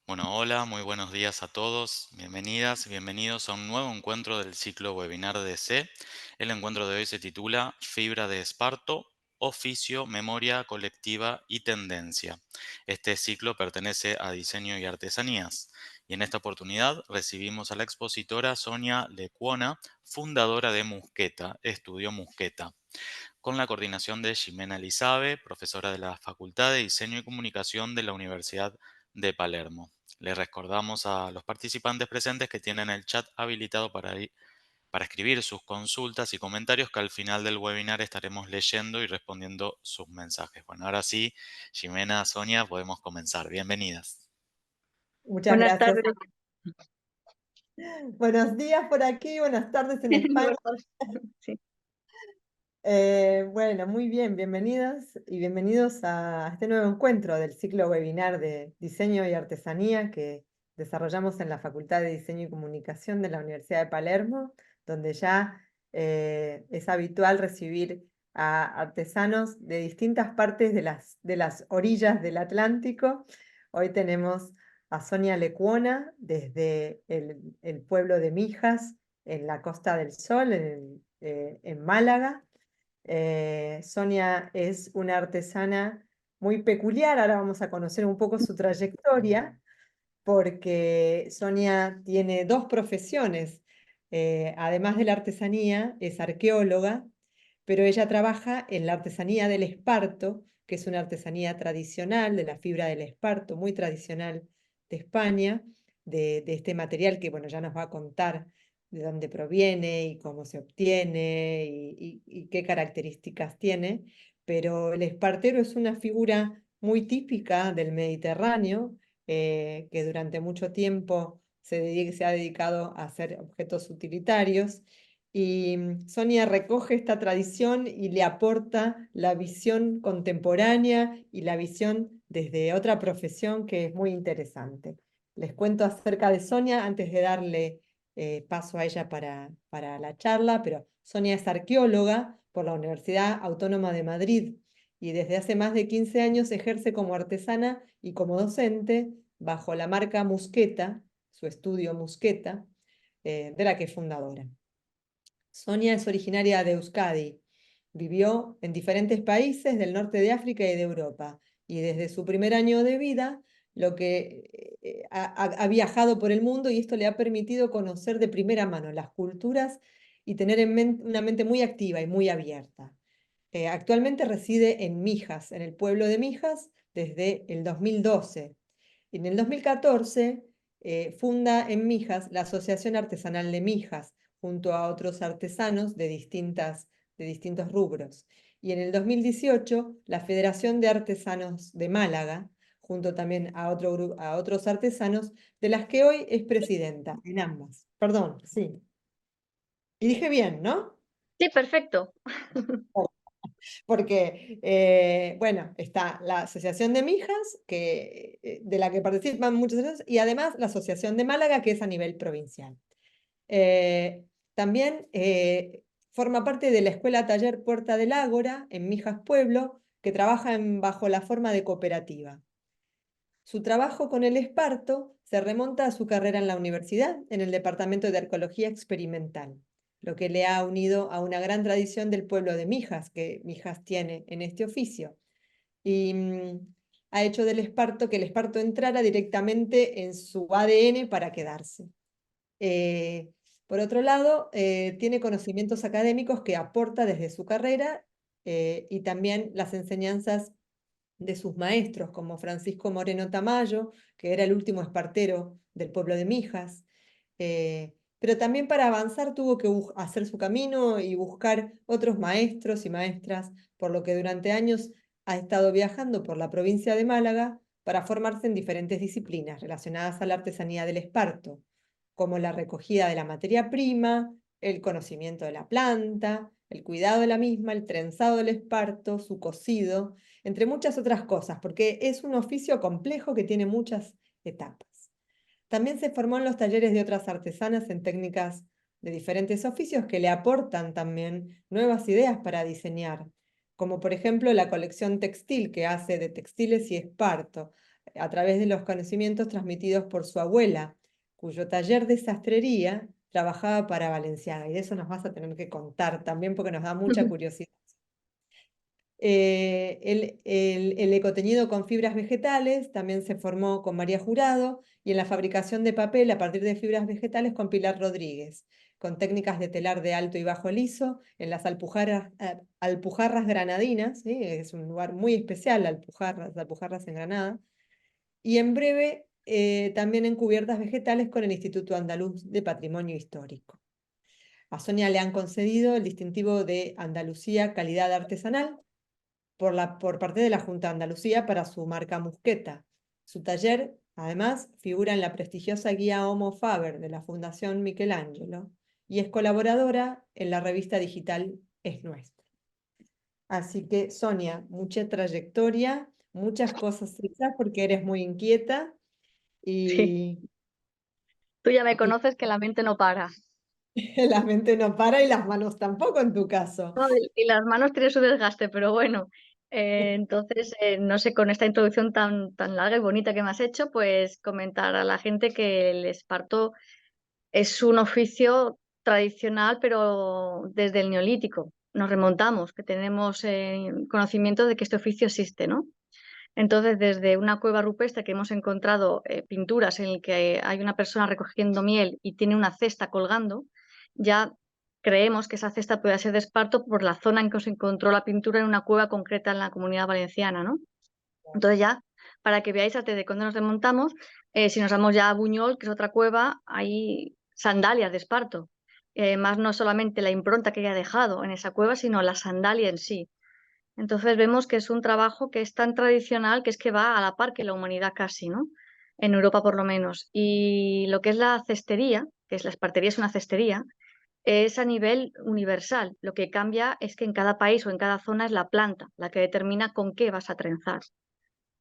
Bueno, hola, muy buenos días a todos. Bienvenidas, bienvenidos a un nuevo encuentro del ciclo webinar de C. El encuentro de hoy se titula Fibra de esparto, oficio, memoria colectiva y tendencia. Este ciclo pertenece a diseño y artesanías. Y en esta oportunidad recibimos a la expositora Sonia Lecuona, fundadora de Musqueta, Estudio Musqueta, con la coordinación de Ximena Lizabe, profesora de la Facultad de Diseño y Comunicación de la Universidad de Palermo. Les recordamos a los participantes presentes que tienen el chat habilitado para escribir sus consultas y comentarios, que al final del webinar estaremos leyendo y respondiendo sus mensajes. Bueno, ahora sí, Ximena, Sonia, podemos comenzar. Bienvenidas. Muchas Buenas gracias. tardes. Buenos días por aquí, buenas tardes en España. ¿Verdad? Sí. Bueno, muy bien, bienvenidas y bienvenidos a este nuevo encuentro del ciclo webinar de diseño y artesanía que desarrollamos en la Facultad de Diseño y Comunicación de la Universidad de Palermo, donde ya es habitual recibir a artesanos de distintas partes de las orillas del Atlántico. Hoy tenemos a Sonia Lecuona desde el pueblo de Mijas, en la Costa del Sol, en Málaga. Sonia es una artesana muy peculiar. Ahora vamos a conocer un poco su trayectoria, porque Sonia tiene dos profesiones. Además de la artesanía, es arqueóloga, pero ella trabaja en la artesanía del esparto, que es una artesanía tradicional de la fibra del esparto, muy tradicional de España, de este material que, bueno, ya nos va a contar de dónde proviene y cómo se obtiene y qué características tiene. Pero el espartero es una figura muy típica del Mediterráneo, que durante mucho tiempo se ha dedicado a hacer objetos utilitarios. Y Sonia recoge esta tradición y le aporta la visión contemporánea y la visión desde otra profesión que es muy interesante. Les cuento acerca de Sonia antes de darle paso a ella para la charla, pero Sonia es arqueóloga por la Universidad Autónoma de Madrid y desde hace más de 15 años ejerce como artesana y como docente bajo la marca Musqueta, su estudio Musqueta, de la que es fundadora. Sonia es originaria de Euskadi. Vivió en diferentes países del norte de África y de Europa. Y desde su primer año de vida, ha viajado por el mundo, y esto le ha permitido conocer de primera mano las culturas y tener una mente muy activa y muy abierta. Actualmente reside en Mijas, en el pueblo de Mijas, desde el 2012. En el 2014 funda en Mijas la Asociación Artesanal de Mijas, junto a otros artesanos de distintos rubros. Y en el 2018 la Federación de Artesanos de Málaga, junto también a otros artesanos, de las que hoy es presidenta en ambas. Perdón, sí. Y dije bien, ¿no? Sí, perfecto. Porque, bueno, está la Asociación de Mijas, de la que participan muchos de ellos, y además la Asociación de Málaga, que es a nivel provincial. También forma parte de la Escuela Taller Puerta del Ágora, en Mijas Pueblo, que trabaja bajo la forma de cooperativa. Su trabajo con el esparto se remonta a su carrera en la universidad, en el Departamento de Arqueología Experimental, lo que le ha unido a una gran tradición del pueblo de Mijas, que Mijas tiene en este oficio. Y ha hecho del esparto que el esparto entrara directamente en su ADN para quedarse. Eh, por otro lado, tiene conocimientos académicos que aporta desde su carrera, y también las enseñanzas de sus maestros, como Francisco Moreno Tamayo, que era el último espartero del pueblo de Mijas. Pero también para avanzar tuvo que hacer su camino y buscar otros maestros y maestras, por lo que durante años ha estado viajando por la provincia de Málaga para formarse en diferentes disciplinas relacionadas a la artesanía del esparto, como la recogida de la materia prima, el conocimiento de la planta, el cuidado de la misma, el trenzado del esparto, su cocido, entre muchas otras cosas, porque es un oficio complejo que tiene muchas etapas. También se formó en los talleres de otras artesanas en técnicas de diferentes oficios que le aportan también nuevas ideas para diseñar, como por ejemplo la colección textil que hace de textiles y esparto. a través de los conocimientos transmitidos por su abuela, cuyo taller de sastrería trabajaba para Balenciaga. Y de eso nos vas a tener que contar también porque nos da mucha curiosidad. El ecoteñido con fibras vegetales también se formó con María Jurado y en la fabricación de papel a partir de fibras vegetales con Pilar Rodríguez, con técnicas de telar de alto y bajo liso en las Alpujarras granadinas, ¿sí? Es un lugar muy especial, Alpujarras en Granada, y en breve también en cubiertas vegetales con el Instituto Andaluz de Patrimonio Histórico. A Sonia le han concedido el distintivo de Andalucía Calidad Artesanal por parte de la Junta de Andalucía para su marca Musqueta. Su taller, además, figura en la prestigiosa guía Homo Faber de la Fundación Michelangelo y es colaboradora en la revista digital Es Nuestra. Así que, Sonia, mucha trayectoria, muchas cosas hechas porque eres muy inquieta Sí, y, tú ya me y conoces que la mente no para. la mente no para y las manos tampoco en tu caso. No, y las manos tienen su desgaste, pero bueno. Entonces, no sé, con esta introducción tan larga y bonita que me has hecho, pues comentar a la gente que el esparto es un oficio tradicional, pero desde el Neolítico. Nos remontamos, que tenemos conocimiento de que este oficio existe, ¿no? Entonces, desde una cueva rupestre que hemos encontrado pinturas en las que hay una persona recogiendo miel y tiene una cesta colgando, ya creemos que esa cesta puede ser de esparto por la zona en que se encontró la pintura en una cueva concreta en la Comunidad Valenciana, ¿no? Entonces ya, para que veáis desde cuándo nos remontamos, si nos vamos ya a Buñol, que es otra cueva, hay sandalias de esparto. Más no solamente la impronta que haya dejado en esa cueva, sino la sandalia en sí. Entonces vemos que es un trabajo que es tan tradicional que es que va a la par que la humanidad casi, ¿no? En Europa por lo menos. Y lo que es la cestería, que es la espartería es una cestería, es a nivel universal. Lo que cambia es que en cada país o en cada zona es la planta la que determina con qué vas a trenzar.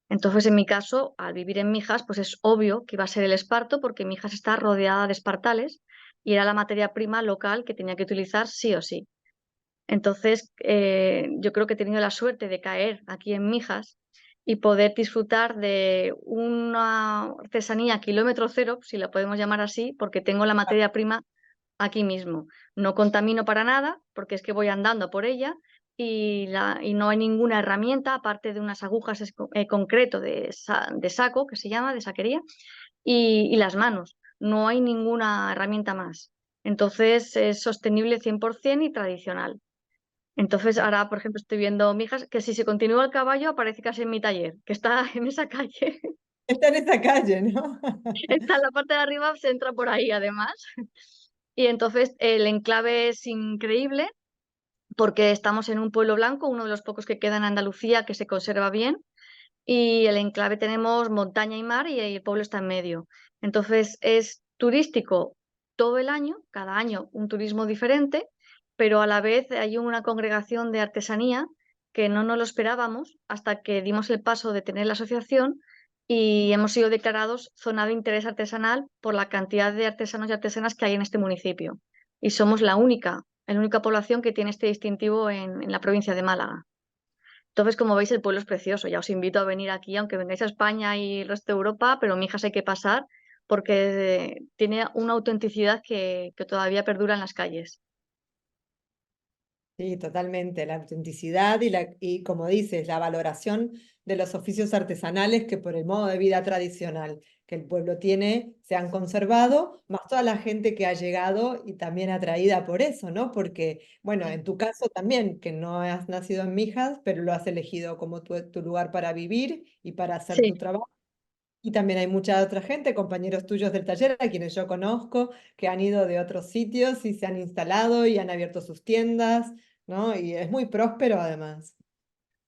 Entonces, en mi caso, al vivir en Mijas, pues es obvio que iba a ser el esparto porque Mijas está rodeada de espartales y era la materia prima local que tenía que utilizar sí o sí. Entonces, yo creo que he tenido la suerte de caer aquí en Mijas y poder disfrutar de una artesanía kilómetro cero, si la podemos llamar así, porque tengo la materia prima aquí mismo. No contamino para nada, porque es que voy andando por ella y no hay ninguna herramienta, aparte de unas agujas concreto de saco, que se llama, de saquería, y las manos. No hay ninguna herramienta más. Entonces, es sostenible 100% y tradicional. Entonces, ahora, por ejemplo, estoy viendo Mijas, que si se continúa el caballo, aparece casi en mi taller, que está en esa calle. Está en esa calle, ¿no? Está en la parte de arriba, se entra por ahí además. Y entonces el enclave es increíble porque estamos en un pueblo blanco, uno de los pocos que queda en Andalucía que se conserva bien. Y el enclave tenemos montaña y mar y el pueblo está en medio. Entonces es turístico todo el año, cada año un turismo diferente, pero a la vez hay una congregación de artesanía que no nos lo esperábamos hasta que dimos el paso de tener la asociación y hemos sido declarados zona de interés artesanal por la cantidad de artesanos y artesanas que hay en este municipio. Y somos la única población que tiene este distintivo en la provincia de Málaga. Entonces, como veis, el pueblo es precioso. Ya os invito a venir aquí, aunque vengáis a España y el resto de Europa, pero Mijas hay que pasar porque tiene una autenticidad que todavía perdura en las calles. Sí, totalmente. La autenticidad y como dices, la valoración de los oficios artesanales que por el modo de vida tradicional que el pueblo tiene se han conservado, más toda la gente que ha llegado y también atraída por eso, ¿no? Porque, bueno, Sí, en tu caso también, que no has nacido en Mijas, pero lo has elegido como tu lugar para vivir y para hacer sí, tu trabajo. Y también hay mucha otra gente, compañeros tuyos del taller, a quienes yo conozco, que han ido de otros sitios y se han instalado y han abierto sus tiendas, ¿no? Y es muy próspero además.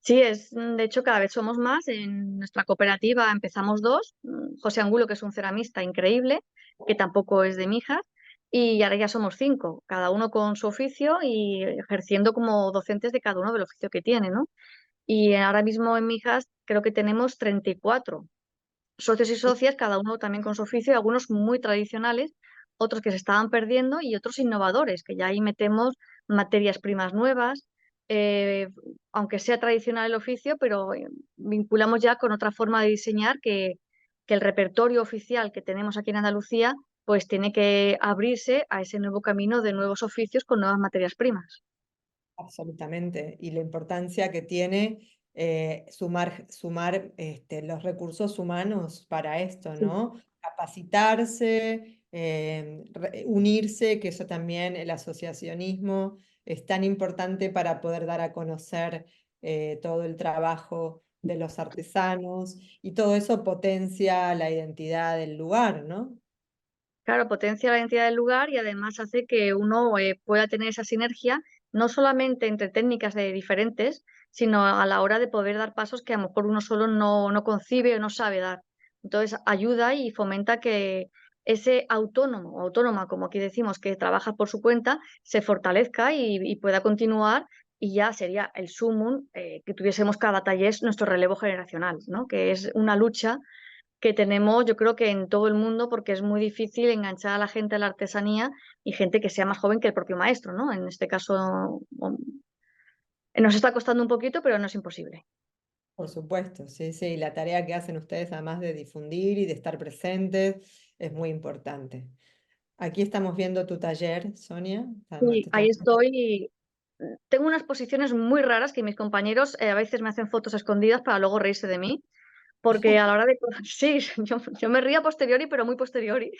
sí, de hecho, cada vez somos más. En nuestra cooperativa empezamos dos. José Angulo, que es un ceramista increíble, que tampoco es de Mijas, y ahora ya somos cinco, cada uno con su oficio y ejerciendo como docentes de cada uno del oficio que tiene, ¿no? Y ahora mismo en Mijas creo que tenemos 34 socios y socias, cada uno también con su oficio, algunos muy tradicionales, otros que se estaban perdiendo y otros innovadores, que ya ahí metemos materias primas nuevas, eh, aunque sea tradicional el oficio, pero vinculamos ya con otra forma de diseñar que el repertorio oficial que tenemos aquí en Andalucía pues tiene que abrirse a ese nuevo camino de nuevos oficios con nuevas materias primas. Absolutamente. Y la importancia que tiene sumar los recursos humanos para esto, Sí. ¿no? Capacitarse, unirse, que eso también, el asociacionismo es tan importante para poder dar a conocer todo el trabajo de los artesanos y todo eso potencia la identidad del lugar, ¿no? Claro, potencia la identidad del lugar y además hace que uno pueda tener esa sinergia, no solamente entre técnicas de diferentes, sino a la hora de poder dar pasos que a lo mejor uno solo no concibe o no sabe dar. Entonces, ayuda y fomenta que ese autónomo o autónoma, como aquí decimos, que trabaja por su cuenta, se fortalezca y pueda continuar. Y ya sería el sumum que tuviésemos cada taller nuestro relevo generacional, ¿no? Que es una lucha que tenemos, yo creo que en todo el mundo, porque es muy difícil enganchar a la gente a la artesanía y gente que sea más joven que el propio maestro, ¿no? En este caso, nos está costando un poquito, pero no es imposible. Por supuesto, sí, sí, la tarea que hacen ustedes, además de difundir y de estar presentes, es muy importante. Aquí estamos viendo tu taller, Sonia. Y Te ahí estamos... estoy. Tengo unas posiciones muy raras que mis compañeros a veces me hacen fotos escondidas para luego reírse de mí, porque a la hora de... Sí, yo me río a posteriori, pero muy posteriori.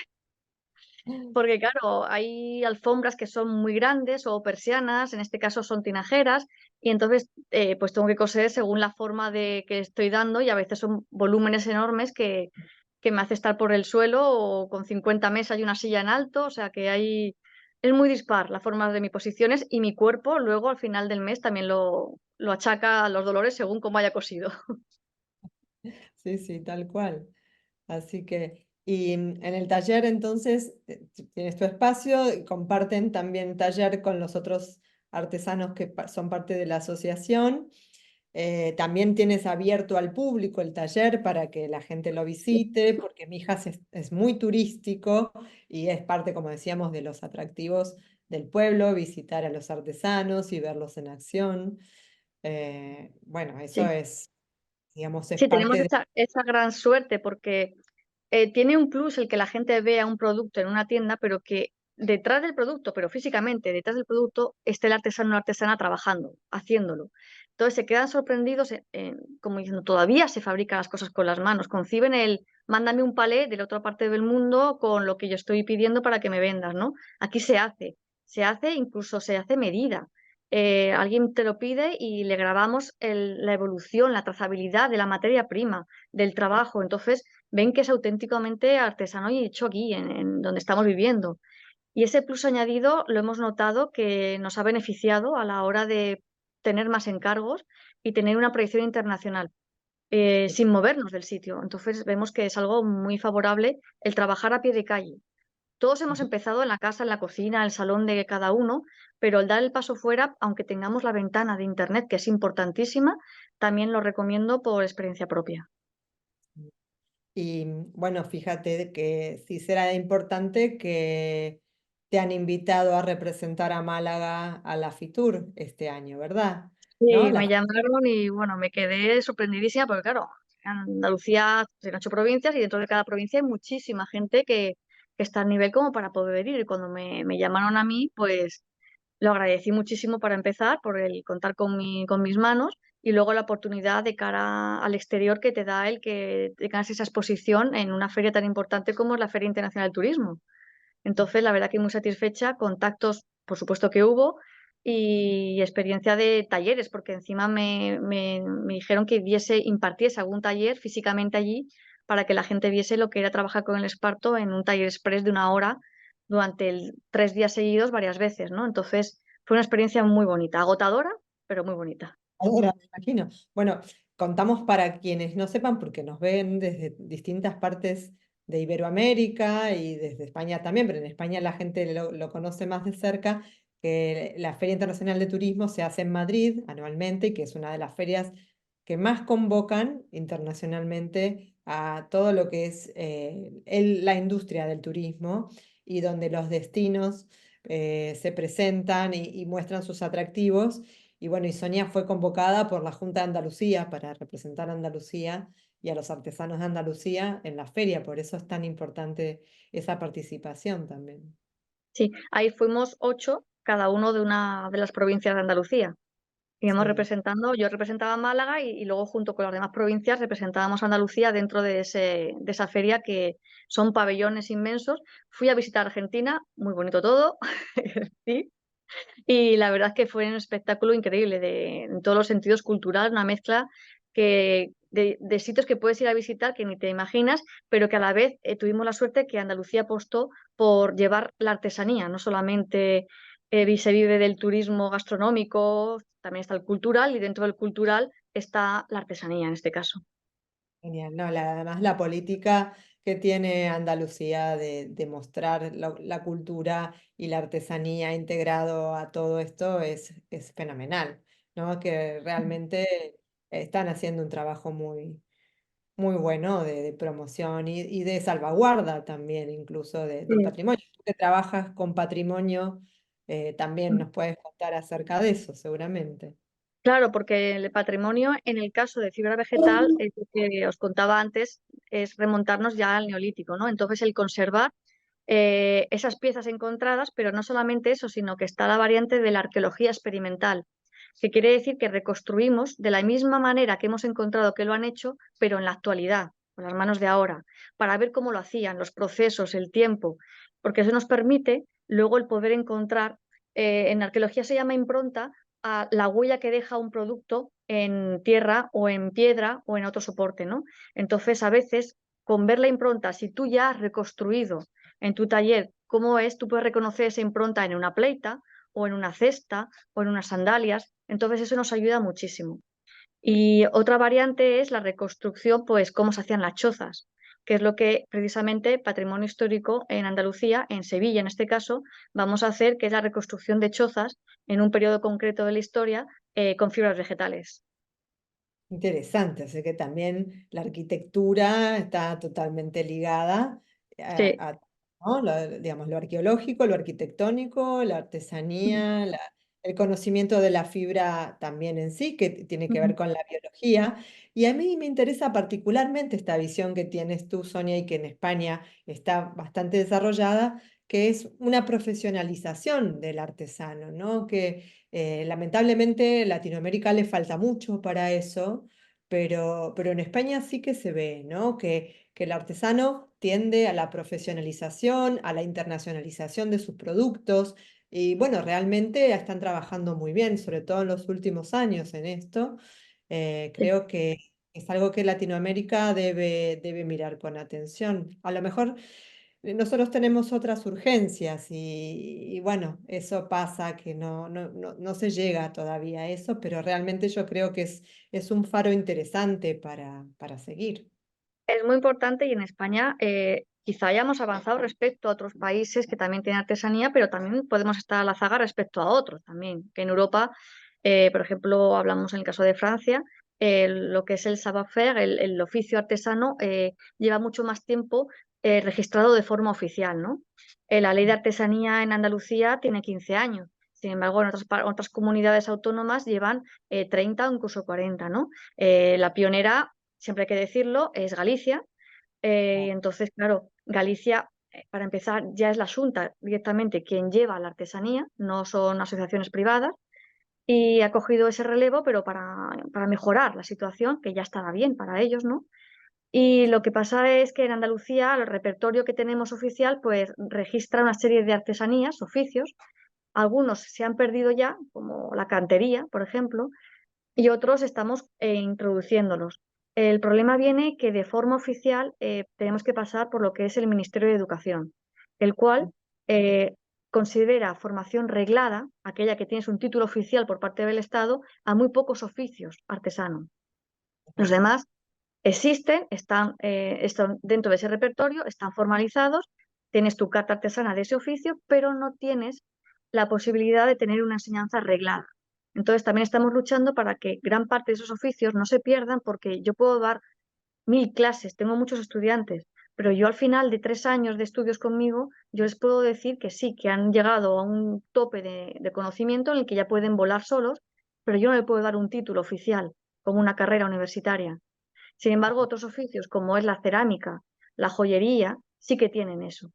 Porque claro, hay alfombras que son muy grandes o persianas, en este caso son tinajeras, y entonces pues tengo que coser según la forma de que estoy dando y a veces son volúmenes enormes que me hace estar por el suelo o con 50 mesas y una silla en alto, o sea que hay... Es muy dispar la forma de mis posiciones y mi cuerpo luego al final del mes también lo achaca a los dolores según cómo haya cosido. Sí, sí, tal cual. Así que, y en el taller entonces tienes tu espacio, y comparten también taller con los otros artesanos que son parte de la asociación. También tienes abierto al público el taller para que la gente lo visite, porque Mijas es muy turístico y es parte, como decíamos, de los atractivos del pueblo, visitar a los artesanos y verlos en acción. Bueno, eso Sí. es, digamos, es Sí, tenemos parte de... esa gran suerte porque tiene un plus el que la gente vea un producto en una tienda, pero que detrás del producto, pero físicamente detrás del producto, esté el artesano o la artesana trabajando, haciéndolo. Entonces se quedan sorprendidos, como diciendo, todavía se fabrican las cosas con las manos, conciben el, mándame un palé de la otra parte del mundo con lo que yo estoy pidiendo para que me vendas, ¿no? Aquí se hace, incluso se hace medida. Alguien te lo pide y le grabamos la evolución, la trazabilidad de la materia prima, del trabajo. Entonces, ven que es auténticamente artesano y hecho aquí, en donde estamos viviendo. Y ese plus añadido lo hemos notado que nos ha beneficiado a la hora de tener más encargos y tener una proyección internacional, sin movernos del sitio. Entonces vemos que es algo muy favorable el trabajar a pie de calle. Todos hemos empezado en la casa, en la cocina, en el salón de cada uno, pero el dar el paso fuera, aunque tengamos la ventana de Internet, que es importantísima, también lo recomiendo por experiencia propia. Y bueno, fíjate que sí será importante que te han invitado a representar a Málaga a la FITUR este año, ¿verdad? ¿No? Sí, me llamaron y bueno, me quedé sorprendidísima porque claro, en Andalucía tiene 8 provincias y dentro de cada provincia hay muchísima gente que está al nivel como para poder ir. Y cuando me llamaron a mí, pues lo agradecí muchísimo para empezar por el contar con mis manos y luego la oportunidad de cara al exterior que te da el que tengas esa exposición en una feria tan importante como es la Feria Internacional del Turismo. Entonces, la verdad que muy satisfecha, contactos, por supuesto que hubo, y experiencia de talleres, porque encima me dijeron que impartiese algún taller físicamente allí para que la gente viese lo que era trabajar con el esparto en un taller express de 1 hora durante 3 días seguidos varias veces, ¿no? Entonces, fue una experiencia muy bonita, agotadora, pero muy bonita. Ahora, me imagino. Bueno, contamos para quienes no sepan, porque nos ven desde distintas partes de Iberoamérica y desde España también, pero en España la gente lo conoce más de cerca, que la Feria Internacional de Turismo se hace en Madrid anualmente y que es una de las ferias que más convocan internacionalmente a todo lo que es la industria del turismo y donde los destinos se presentan y muestran sus atractivos. Y bueno, y Sonia fue convocada por la Junta de Andalucía para representar a Andalucía y a los artesanos de Andalucía en la feria, por eso es tan importante esa participación también. Sí, ahí fuimos 8, cada uno de una de las provincias de Andalucía. Íbamos Sí, representando, yo representaba Málaga y luego junto con las demás provincias representábamos a Andalucía dentro de esa feria que son pabellones inmensos. Fui a visitar Argentina, muy bonito todo, sí, y la verdad es que fue un espectáculo increíble en todos los sentidos cultural, una mezcla de sitios que puedes ir a visitar que ni te imaginas, pero que a la vez tuvimos la suerte que Andalucía apostó por llevar la artesanía, no solamente se vive del turismo gastronómico, también está el cultural y dentro del cultural está la artesanía en este caso. genial. No, además la política que tiene Andalucía de mostrar la cultura y la artesanía integrado a todo esto es fenomenal, ¿no? Que realmente están haciendo un trabajo muy bueno de promoción y de salvaguarda también, incluso del Sí. patrimonio. Tú que trabajas con patrimonio, también nos puedes contar acerca de eso, seguramente. Claro, porque el patrimonio, en el caso de fibra vegetal, lo que os contaba antes, es remontarnos ya al neolítico, ¿no? Entonces, el conservar esas piezas encontradas, pero no solamente eso, sino que está la variante de la arqueología experimental, que quiere decir que reconstruimos de la misma manera que hemos encontrado que lo han hecho, pero en la actualidad, con las manos de ahora, para ver cómo lo hacían, los procesos, el tiempo, porque eso nos permite luego el poder encontrar, en arqueología se llama impronta, a la huella que deja un producto en tierra o en piedra o en otro soporte, ¿no? Entonces, a veces, con ver la impronta, si tú ya has reconstruido en tu taller cómo es, tú puedes reconocer esa impronta en una pleita o en una cesta o en unas sandalias, entonces eso nos ayuda muchísimo. Y otra variante es la reconstrucción, pues cómo se hacían las chozas, que es lo que precisamente Patrimonio Histórico en Andalucía, en Sevilla en este caso, vamos a hacer, que es la reconstrucción de chozas en un periodo concreto de la historia con fibras vegetales. Interesante, así que también la arquitectura está totalmente ligada Sí. ¿no? Digamos, lo arqueológico, lo arquitectónico, la artesanía, el conocimiento de la fibra también en sí, que tiene que ver con la biología. Y a mí me interesa particularmente esta visión que tienes tú, Sonia, y que en España está bastante desarrollada, que es una profesionalización del artesano, ¿no? Que lamentablemente Latinoamérica le falta mucho para eso, pero en España sí que se ve, ¿no? Que el artesano tiende a la profesionalización, a la internacionalización de sus productos. Y bueno, realmente están trabajando muy bien, sobre todo en los últimos años en esto. Sí. Creo que es algo que Latinoamérica debe mirar con atención. A lo mejor nosotros tenemos otras urgencias y bueno, eso pasa que no se llega todavía a eso, pero realmente yo creo que es un faro interesante para seguir. Es muy importante y en España quizá hayamos avanzado respecto a otros países que también tienen artesanía, pero también podemos estar a la zaga respecto a otros también. Que en Europa, por ejemplo, hablamos en el caso de Francia, lo que es el savoir-faire, el oficio artesano, lleva mucho más tiempo registrado de forma oficial, ¿no? La ley de artesanía en Andalucía tiene 15 años. Sin embargo, en otras comunidades autónomas llevan 30 o incluso 40, ¿no? La pionera, siempre hay que decirlo, es Galicia. Y entonces, claro, Galicia, para empezar, ya es la Xunta directamente quien lleva la artesanía, no son asociaciones privadas, y ha cogido ese relevo, pero para mejorar la situación, que ya estaba bien para ellos, ¿no? Y lo que pasa es que en Andalucía, el repertorio que tenemos oficial, pues registra una serie de artesanías, oficios. Algunos se han perdido ya, como la cantería, por ejemplo, y otros estamos introduciéndolos. El problema viene que de forma oficial tenemos que pasar por lo que es el Ministerio de Educación, el cual eh, considera formación reglada, aquella que tienes un título oficial por parte del Estado, a muy pocos oficios artesanos. Los demás existen, están dentro de ese repertorio, están formalizados, tienes tu carta artesana de ese oficio, pero no tienes la posibilidad de tener una enseñanza reglada. Entonces también estamos luchando para que gran parte de esos oficios no se pierdan, porque yo puedo dar 1000 clases, tengo muchos estudiantes, pero yo al final de 3 años de estudios conmigo, yo les puedo decir que sí, que han llegado a un tope de conocimiento en el que ya pueden volar solos, pero yo no le puedo dar un título oficial como una carrera universitaria. Sin embargo, otros oficios, como es la cerámica, la joyería, sí que tienen eso.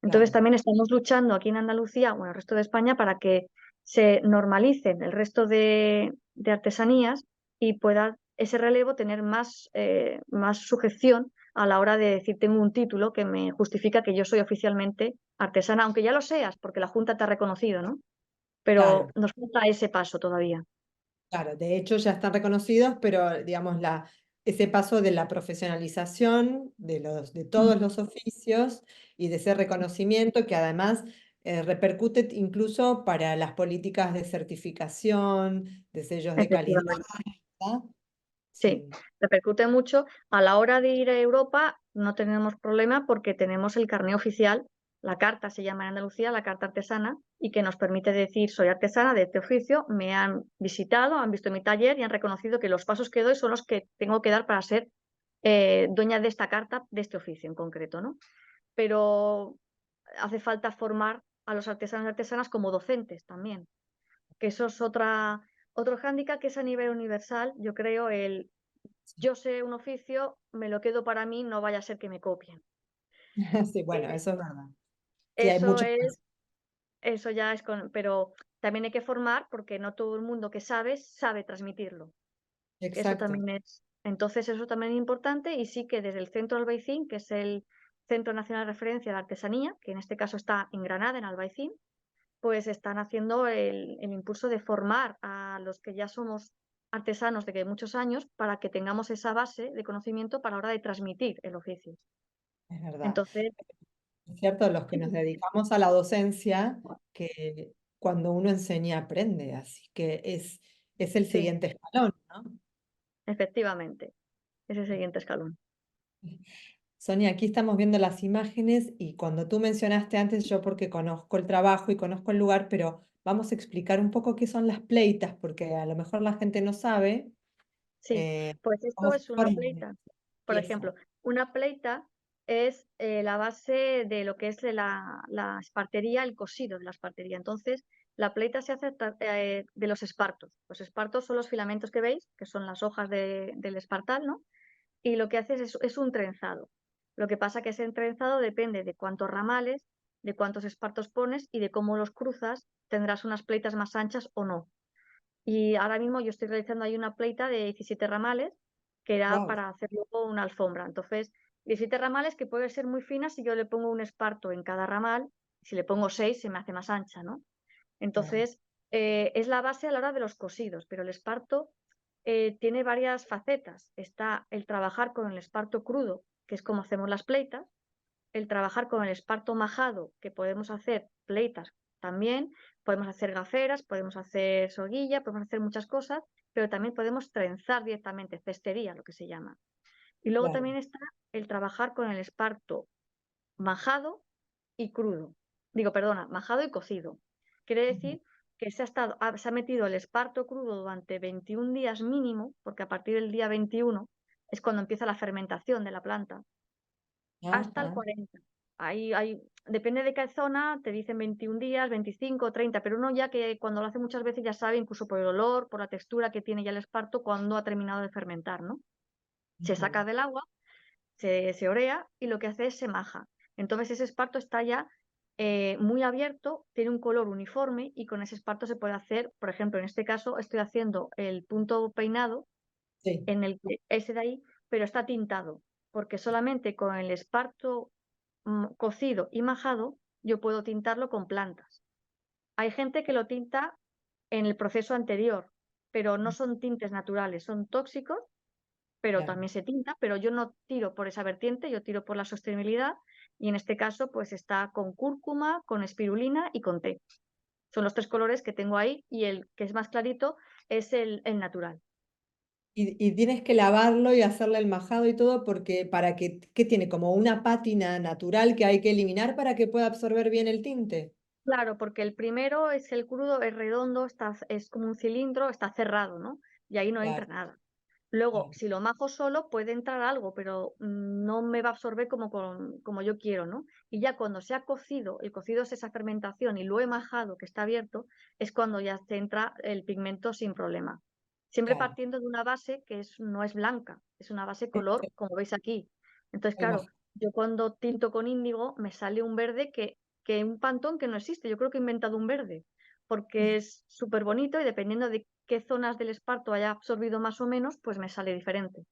Entonces Claro, también estamos luchando aquí en Andalucía, o en el resto de España, para que se normalicen el resto de artesanías y pueda ese relevo tener más sujeción a la hora de decir tengo un título que me justifica que yo soy oficialmente artesana, aunque ya lo seas, porque la Junta te ha reconocido, ¿no? Pero claro, nos falta ese paso todavía. claro. De hecho, ya están reconocidos, pero digamos, ese paso de la profesionalización de Mm. todos los oficios y de ese reconocimiento que además repercute incluso para las políticas de certificación, de sellos de calidad, Efectivamente. ¿verdad? Sí, Sí, repercute mucho. A la hora de ir a Europa no tenemos problema porque tenemos el carné oficial, la carta se llama en Andalucía, la carta artesana, y que nos permite decir soy artesana de este oficio, me han visitado, han visto mi taller y han reconocido que los pasos que doy son los que tengo que dar para ser dueña de esta carta, de este oficio en concreto, ¿no? Pero hace falta formar a los artesanos y artesanas como docentes también, que eso es otro hándicap que es a nivel universal, yo creo, yo sé un oficio, me lo quedo para mí, no vaya a ser que me copien. sí, bueno, Eh, eso es verdad. Sí, hay Eso mucho. es, eso ya es pero también hay que formar porque no todo el mundo que sabe transmitirlo. Eso Exacto, también es, entonces eso también es importante y sí que desde el Centro Albaicín, que es el Centro Nacional de Referencia de Artesanía, que en este caso está en Granada, en Albaicín, pues están haciendo el impulso de formar a los que ya somos artesanos de que muchos años para que tengamos esa base de conocimiento para la hora de transmitir el oficio. es verdad. Entonces, Es cierto, los que nos dedicamos a la docencia, que cuando uno enseña aprende, así que es el sí, siguiente escalón, ¿no? efectivamente, ese siguiente escalón. Sonia, aquí estamos viendo las imágenes y cuando tú mencionaste antes, yo porque conozco el trabajo y conozco el lugar, pero vamos a explicar un poco qué son las pleitas, porque a lo mejor la gente no sabe Sí, pues cómo esto se es una forma una pleita. Por pieza. ejemplo, una pleita es la base de lo que es la espartería, el cosido de la espartería. Entonces, la pleita se hace de los espartos. Los espartos son los filamentos que veis, que son las hojas del espartal, ¿no? Y lo que haces es un trenzado. Lo que pasa que ese trenzado depende de cuántos ramales, de cuántos espartos pones y de cómo los cruzas, tendrás unas pleitas más anchas o no. Y ahora mismo yo estoy realizando ahí una pleita de 17 ramales, que era Wow, para hacer luego una alfombra. Entonces, 17 ramales que puede ser muy fina si yo le pongo un esparto en cada ramal, si le pongo 6 se me hace más ancha, ¿no? claro, Entonces, es la base a la hora de los cosidos, pero el esparto tiene varias facetas. Está el trabajar con el esparto crudo, que es como hacemos las pleitas, el trabajar con el esparto majado, que podemos hacer pleitas también, podemos hacer gaferas, podemos hacer soguilla, podemos hacer muchas cosas, pero también podemos trenzar directamente, cestería, lo que se llama. Y luego claro. también está el trabajar con el esparto majado y crudo. Digo, perdona, majado y cocido. Quiere Ujú. decir que se ha metido el esparto crudo durante 21 días mínimo, porque a partir del día 21 es cuando empieza la fermentación de la planta hasta el Ajá, 40. Depende de qué zona, te dicen 21 días, 25, 30, pero uno ya que cuando lo hace muchas veces ya sabe, incluso por el olor, por la textura que tiene ya el esparto, cuando ha terminado de fermentar, ¿no? Se ujú. saca del agua, se orea y lo que hace es se maja. Entonces ese esparto está ya muy abierto, tiene un color uniforme y con ese esparto se puede hacer, por ejemplo, en este caso estoy haciendo el punto peinado Sí, en el que ese de ahí, pero está tintado, porque solamente con el esparto cocido y majado yo puedo tintarlo con plantas. Hay gente que lo tinta en el proceso anterior, pero no son tintes naturales, son tóxicos, pero claro. también se tinta, pero yo no tiro por esa vertiente, yo tiro por la sostenibilidad y en este caso pues está con cúrcuma, con espirulina y con té. Son los tres colores que tengo ahí y el que es más clarito es el natural. Y tienes que lavarlo y hacerle el majado y todo porque para que tiene como una pátina natural que hay que eliminar para que pueda absorber bien el tinte. Claro, porque el primero es el crudo, es redondo, es como un cilindro, está cerrado, ¿no? Y ahí no entra Claro, nada. Luego, Claro, si lo majo solo, puede entrar algo, pero no me va a absorber como yo quiero, ¿no? Y ya cuando se ha cocido, el cocido es esa fermentación y lo he majado, que está abierto, es cuando ya te entra el pigmento sin problema. Siempre claro. partiendo de una base que no es blanca, es una base color, como veis aquí. Entonces, Me claro, imagino. yo cuando tinto con índigo me sale un verde que un pantón que no existe. Yo creo que he inventado un verde, porque es súper bonito y dependiendo de qué zonas del esparto haya absorbido más o menos, pues me sale diferente.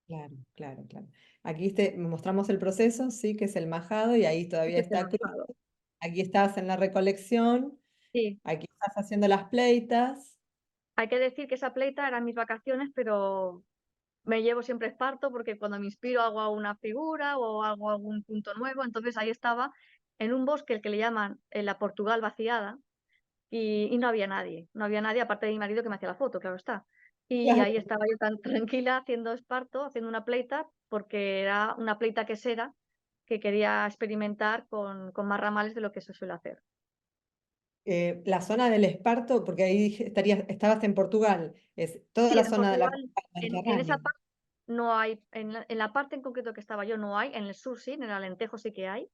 Claro, claro, claro. Aquí mostramos el proceso, sí, que es el majado y ahí todavía Este es el está crudo. majado. Aquí estás en la recolección, Sí, aquí estás haciendo las pleitas. hay que decir que esa pleita eran mis vacaciones, pero me llevo siempre esparto porque cuando me inspiro hago una figura o hago algún punto nuevo. Entonces ahí estaba en un bosque el que le llaman la Portugal vaciada y no había nadie, no había nadie aparte de mi marido que me hacía la foto, claro está. Y ahí Claro. estaba yo tan tranquila haciendo esparto, haciendo una pleita, porque era una pleita quesera que quería experimentar con más ramales de lo que se suele hacer. La zona del Esparto, porque ahí estabas en Portugal, es toda Sí, la en zona de la Portugal, costa en esa mediterránea. parte no hay, en la parte en concreto que estaba yo no hay, en el sur sí, en el Alentejo sí que hay.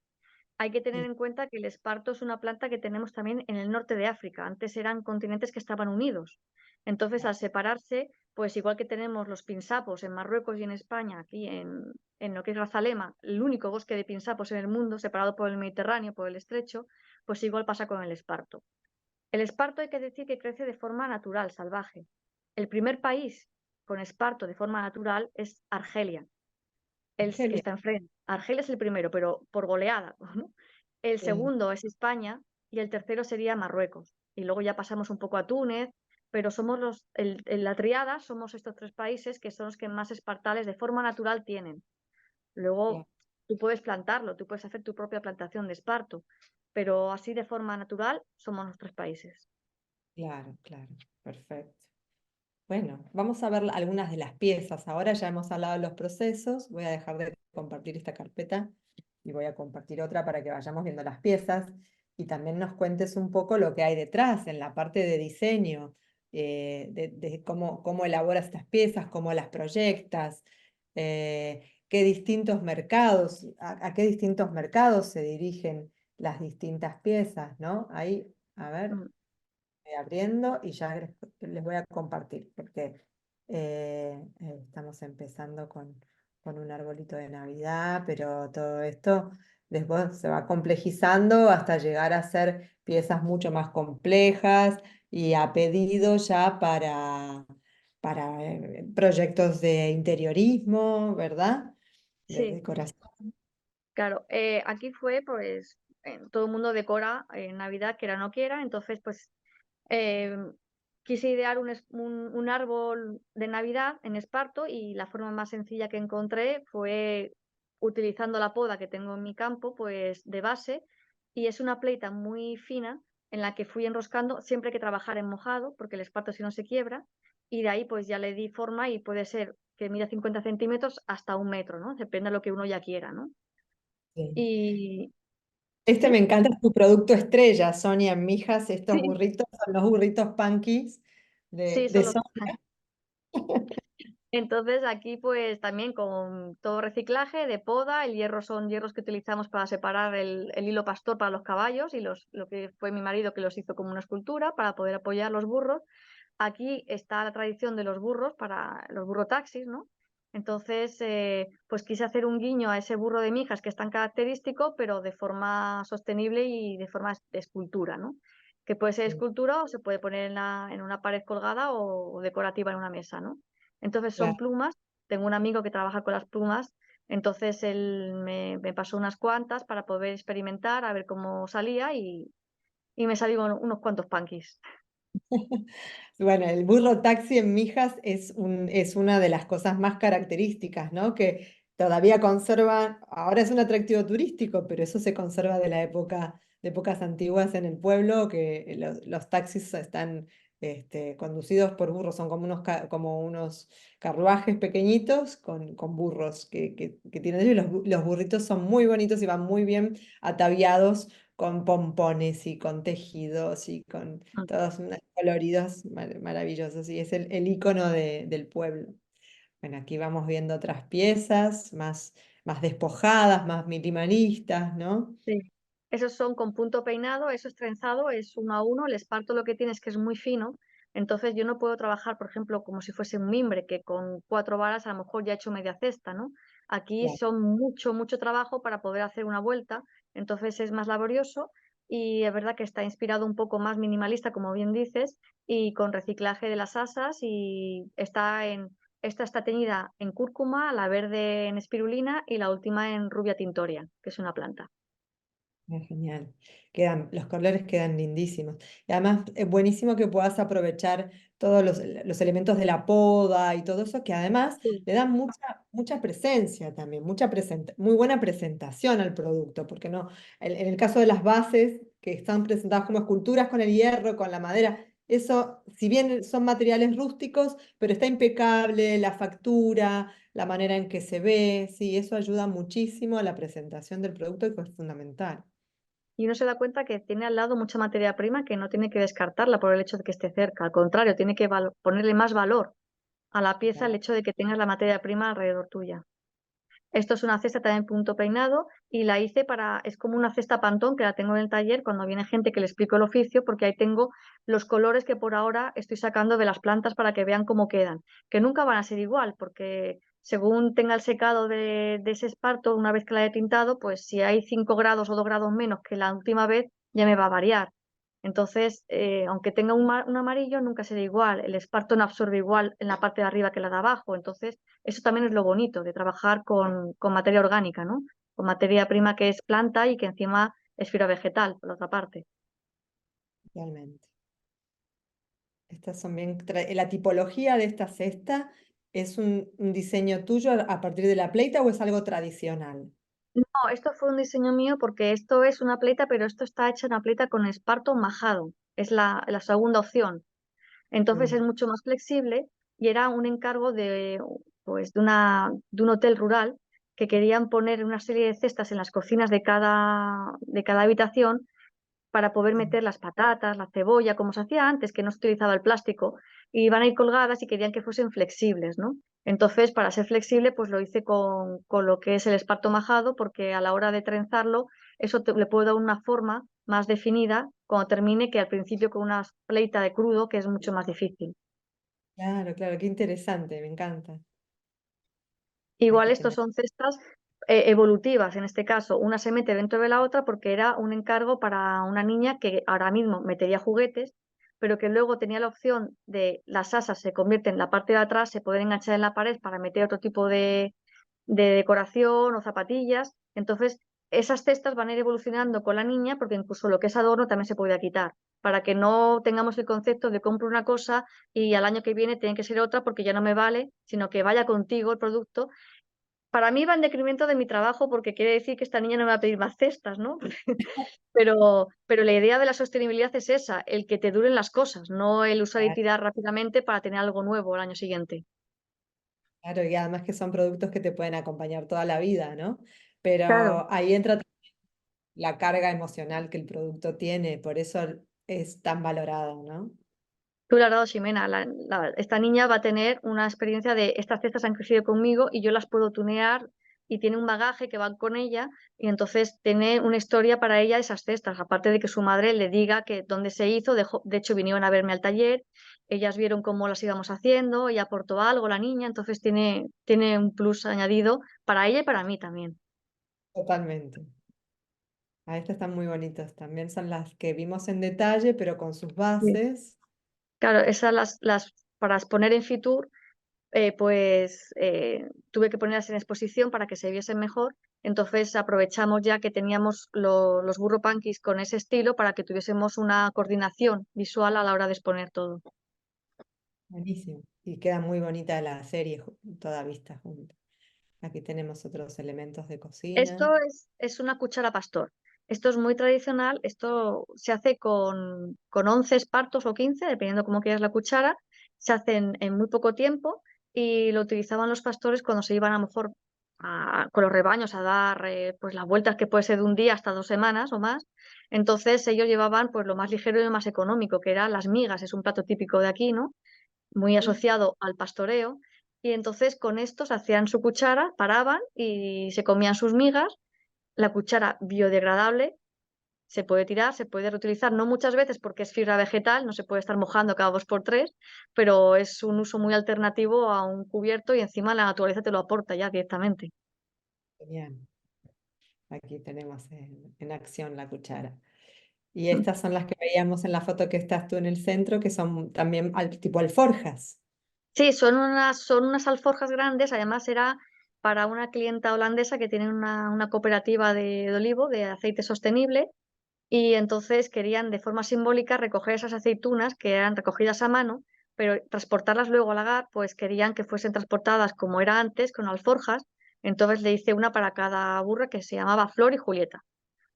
Hay que tener Sí, en cuenta que el esparto es una planta que tenemos también en el norte de África. Antes eran continentes que estaban unidos. Entonces, al separarse, pues igual que tenemos los pinsapos en Marruecos y en España, aquí en lo que es Grazalema, el único bosque de pinsapos en el mundo, separado por el Mediterráneo, por el estrecho, pues igual pasa con el esparto. El esparto hay que decir que crece de forma natural, salvaje. El primer país con esparto de forma natural es Argelia, el que Argelia. está enfrente. Argelia es el primero, pero por goleada, ¿no? El Sí, segundo es España y el tercero sería Marruecos. Y luego ya pasamos un poco a Túnez, pero somos en la triada somos estos tres países que son los que más espartales de forma natural tienen. Luego claro, tú puedes plantarlo, tú puedes hacer tu propia plantación de esparto, pero así de forma natural somos los tres países. claro, claro, perfecto. Bueno, vamos a ver algunas de las piezas. Ahora ya hemos hablado de los procesos. Voy a dejar de compartir esta carpeta y voy a compartir otra para que vayamos viendo las piezas y también nos cuentes un poco lo que hay detrás en la parte de diseño, de cómo elaboras estas piezas, cómo las proyectas, qué distintos mercados, a qué distintos mercados se dirigen las distintas piezas, ¿no? Ahí, a ver, Mm. voy abriendo y ya les voy a compartir, porque estamos empezando con un arbolito de Navidad, pero todo esto después se va complejizando hasta llegar a ser piezas mucho más complejas y a pedido ya para proyectos de interiorismo, ¿verdad? De Sí, decoración. claro. Aquí fue, pues, todo el mundo decora en Navidad, quiera o no quiera, entonces, pues, eh, quise idear un árbol de Navidad en esparto y la forma más sencilla que encontré fue utilizando la poda que tengo en mi campo, pues de base, y es una pleita muy fina en la que fui enroscando siempre hay que trabajar en mojado, porque el esparto si no se quiebra, y de ahí pues ya le di forma y puede ser que mida 50 centímetros hasta 1 metro, ¿no? Depende de lo que uno ya quiera, ¿no? Sí. Y Este me sí, encanta, es tu producto estrella, Sonia, en Mijas, estos sí, burritos son los burritos Punkies sí, de solo. Sonia. Entonces aquí pues también con todo reciclaje de poda, el hierro son hierros que utilizamos para separar el hilo pastor para los caballos y lo que fue mi marido que los hizo como una escultura para poder apoyar los burros. Aquí está la tradición de los burros para los burrotaxis, ¿no? Entonces, pues quise hacer un guiño a ese burro de Mijas que es tan característico, pero de forma sostenible y de forma de escultura, ¿no? Que puede ser Sí, escultura o se puede poner en una pared colgada o decorativa en una mesa, ¿no? Entonces son claro. plumas. Tengo un amigo que trabaja con las plumas, entonces él me pasó unas cuantas para poder experimentar, a ver cómo salía y me salieron unos cuantos punkis. Bueno, el burro taxi en Mijas es una de las cosas más características, ¿no? Que todavía conserva, ahora es un atractivo turístico, pero eso se conserva de la época, de épocas antiguas en el pueblo, que los taxis están conducidos por burros, son como unos carruajes pequeñitos con burros que tienen ellos. Y los burritos son muy bonitos y van muy bien ataviados con pompones y con tejidos y con Mm. todos coloridos maravillosos, y es el icono del pueblo. Bueno, aquí vamos viendo otras piezas más despojadas, más minimalistas, ¿no? Sí. Esos son con punto peinado, eso es trenzado, es 1 a 1. El esparto lo que tiene es que es muy fino, entonces yo no puedo trabajar, por ejemplo, como si fuese un mimbre, que con 4 varas a lo mejor ya he hecho media cesta, ¿no? Aquí Claro. son mucho trabajo para poder hacer una vuelta, entonces es más laborioso y es verdad que está inspirado un poco más minimalista, como bien dices, y con reciclaje de las asas y esta está teñida en cúrcuma, la verde en espirulina y la última en rubia tintoria, que es una planta. Genial. Los colores quedan lindísimos. Y además es buenísimo que puedas aprovechar todos los elementos de la poda y todo eso, que además Sí. le dan mucha presencia también, muy buena presentación al producto, porque no, en el caso de las bases que están presentadas como esculturas con el hierro, con la madera, eso, si bien son materiales rústicos, pero está impecable, la factura, la manera en que se ve, sí, eso ayuda muchísimo a la presentación del producto, que es fundamental. Y uno se da cuenta que tiene al lado mucha materia prima que no tiene que descartarla por el hecho de que esté cerca. Al contrario, tiene que ponerle más valor a la pieza el hecho de que tengas la materia prima alrededor tuya. Esto es una cesta también punto peinado y la hice es como una cesta pantón que la tengo en el taller cuando viene gente que le explico el oficio, porque ahí tengo los colores que por ahora estoy sacando de las plantas para que vean cómo quedan, que nunca van a ser igual, porque según tenga el secado de ese esparto, una vez que la he tintado, pues si hay 5 grados o 2 grados menos que la última vez, ya me va a variar. Entonces, aunque tenga un amarillo, nunca será igual. El esparto no absorbe igual en la parte de arriba que la de abajo. Entonces, eso también es lo bonito de trabajar con materia orgánica, ¿no? Con materia prima que es planta y que encima es fibra vegetal, por otra parte. Realmente. Estas son la tipología de esta cesta es un diseño tuyo a partir de la pleita o es algo tradicional. No, esto fue un diseño mío porque esto es una pleita, pero esto está hecha en una pleita con esparto majado. Es la segunda opción. Entonces es Mm. mucho más flexible y era un encargo pues, de un hotel rural que querían poner una serie de cestas en las cocinas de cada habitación para poder Sí. meter las patatas, la cebolla, como se hacía antes, que no se utilizaba el plástico, y iban a ir colgadas y querían que fuesen flexibles, ¿no? Entonces, para ser flexible, pues lo hice con lo que es el esparto majado, porque a la hora de trenzarlo, eso le puedo dar una forma más definida cuando termine que al principio con una pleita de crudo, que es mucho más difícil. Claro, claro, qué interesante, me encanta. Igual Aquí estos tenemos. son cestas evolutivas, en este caso, una se mete dentro de la otra porque era un encargo para una niña que ahora mismo metería juguetes, pero que luego tenía la opción de las asas se convierten en la parte de atrás, se pueden enganchar en la pared para meter otro tipo de decoración o zapatillas. Entonces, esas cestas van a ir evolucionando con la niña porque incluso lo que es adorno también se puede quitar, para que no tengamos el concepto de compro una cosa y al año que viene tiene que ser otra porque ya no me vale, sino que vaya contigo el producto. Para mí va en detrimento de mi trabajo porque quiere decir que esta niña no me va a pedir más cestas, ¿no? Pero la idea de la sostenibilidad es esa, el que te duren las cosas, no el usar y Claro, tirar rápidamente para tener algo nuevo el año siguiente. claro, y además que son productos que te pueden acompañar toda la vida, ¿no? Claro, Pero ahí entra la carga emocional que el producto tiene, por eso es tan valorado, ¿no? tú le has dado, Ximena. Esta niña va a tener una experiencia de estas cestas han crecido conmigo y yo las puedo tunear y tiene un bagaje que va con ella y entonces tiene una historia para ella esas cestas, aparte de que su madre le diga que dónde se hizo, de hecho vinieron a verme al taller, ellas vieron cómo las íbamos haciendo, ella aportó algo, la niña, entonces tiene un plus añadido para ella y para mí también. Totalmente. Estas están muy bonitas. También son las que vimos en detalle, pero con sus Sí. bases. Claro, esas para exponer en Fitur tuve que ponerlas en exposición para que se viesen mejor. Entonces aprovechamos ya que teníamos los burro punkies con ese estilo para que tuviésemos una coordinación visual a la hora de exponer todo. Buenísimo. Y queda muy bonita la serie, toda vista junta. Aquí tenemos otros elementos de cocina. Esto es una cuchara pastor. Esto es muy tradicional. Esto se hace con 11 espartos o 15, dependiendo cómo quieras la cuchara. Se hacen en muy poco tiempo y lo utilizaban los pastores cuando se iban a lo mejor con los rebaños a dar pues las vueltas que puede ser de un día hasta 2 semanas o más. Entonces ellos llevaban pues lo más ligero y lo más económico, que eran las migas. Es un plato típico de aquí, ¿no? Muy Sí. asociado al pastoreo. y entonces con estos hacían su cuchara, paraban y se comían sus migas. La cuchara biodegradable se puede tirar, se puede reutilizar, no muchas veces porque es fibra vegetal, no se puede estar mojando cada 2 por 3, pero es un uso muy alternativo a un cubierto y encima la naturaleza te lo aporta ya directamente. Genial. Aquí tenemos en acción la cuchara. Y estas son las que veíamos en la foto que estás tú en el centro, que son también tipo alforjas. Sí, son unas alforjas grandes, además era para una clienta holandesa que tiene una cooperativa de olivo, de aceite sostenible, y entonces querían de forma simbólica recoger esas aceitunas que eran recogidas a mano, pero transportarlas luego al lagar, pues querían que fuesen transportadas como era antes, con alforjas. Entonces le hice una para cada burra que se llamaba Flor y Julieta.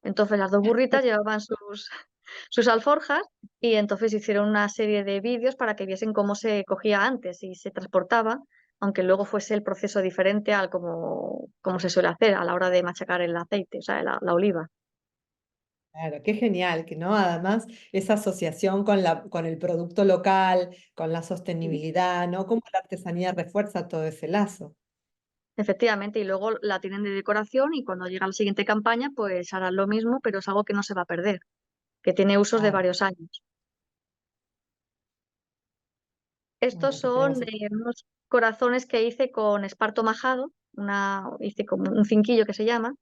Entonces las dos burritas llevaban sus alforjas y entonces hicieron una serie de vídeos para que viesen cómo se cogía antes y se transportaba, aunque luego fuese el proceso diferente al como se suele hacer a la hora de machacar el aceite, o sea, la oliva. Claro, qué genial, que no, además esa asociación con el producto local, con la sostenibilidad, ¿no? Cómo la artesanía refuerza todo ese lazo. Efectivamente, y luego la tienen de decoración y cuando llega la siguiente campaña, pues harán lo mismo, pero es algo que no se va a perder, que tiene usos de Claro. varios años. Estos Bueno, aquí son tenemos unos corazones que hice con esparto majado, hice como un cinquillo que se llama,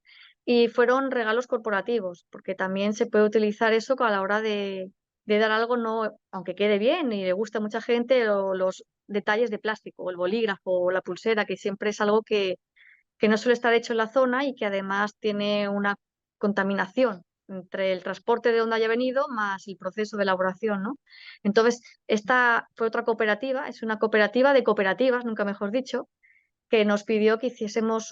y fueron regalos corporativos, porque también se puede utilizar eso a la hora de dar algo, no, aunque quede bien y le guste a mucha gente, los detalles de plástico, o el bolígrafo, o la pulsera, que siempre es algo que no suele estar hecho en la zona y que además tiene una contaminación entre el transporte de donde haya venido más el proceso de elaboración, ¿no? Entonces, esta fue otra cooperativa, es una cooperativa de cooperativas, nunca mejor dicho, que nos pidió que hiciésemos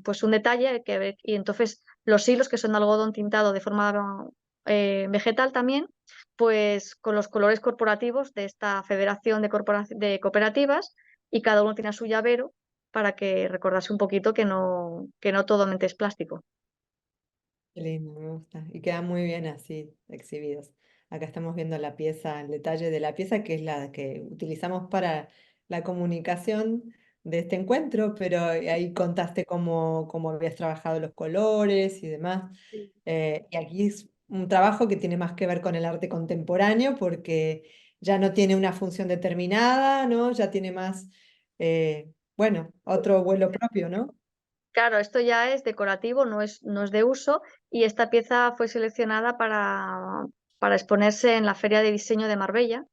pues un detalle y entonces los hilos, que son de algodón tintado de forma vegetal también, pues con los colores corporativos de esta federación de cooperativas, y cada uno tiene su llavero para que recordase un poquito que no todo mente es plástico. qué lindo, me gusta. Y quedan muy bien así, exhibidos. Acá estamos viendo la pieza, el detalle de la pieza, que es la que utilizamos para la comunicación de este encuentro, pero ahí contaste cómo habías trabajado los colores y demás. Sí. Y aquí es un trabajo que tiene más que ver con el arte contemporáneo, porque ya no tiene una función determinada, ¿no? Ya tiene más, bueno, otro vuelo propio, ¿no? Claro, esto ya es decorativo, no es de uso, y esta pieza fue seleccionada para exponerse en la Feria de Diseño de Marbella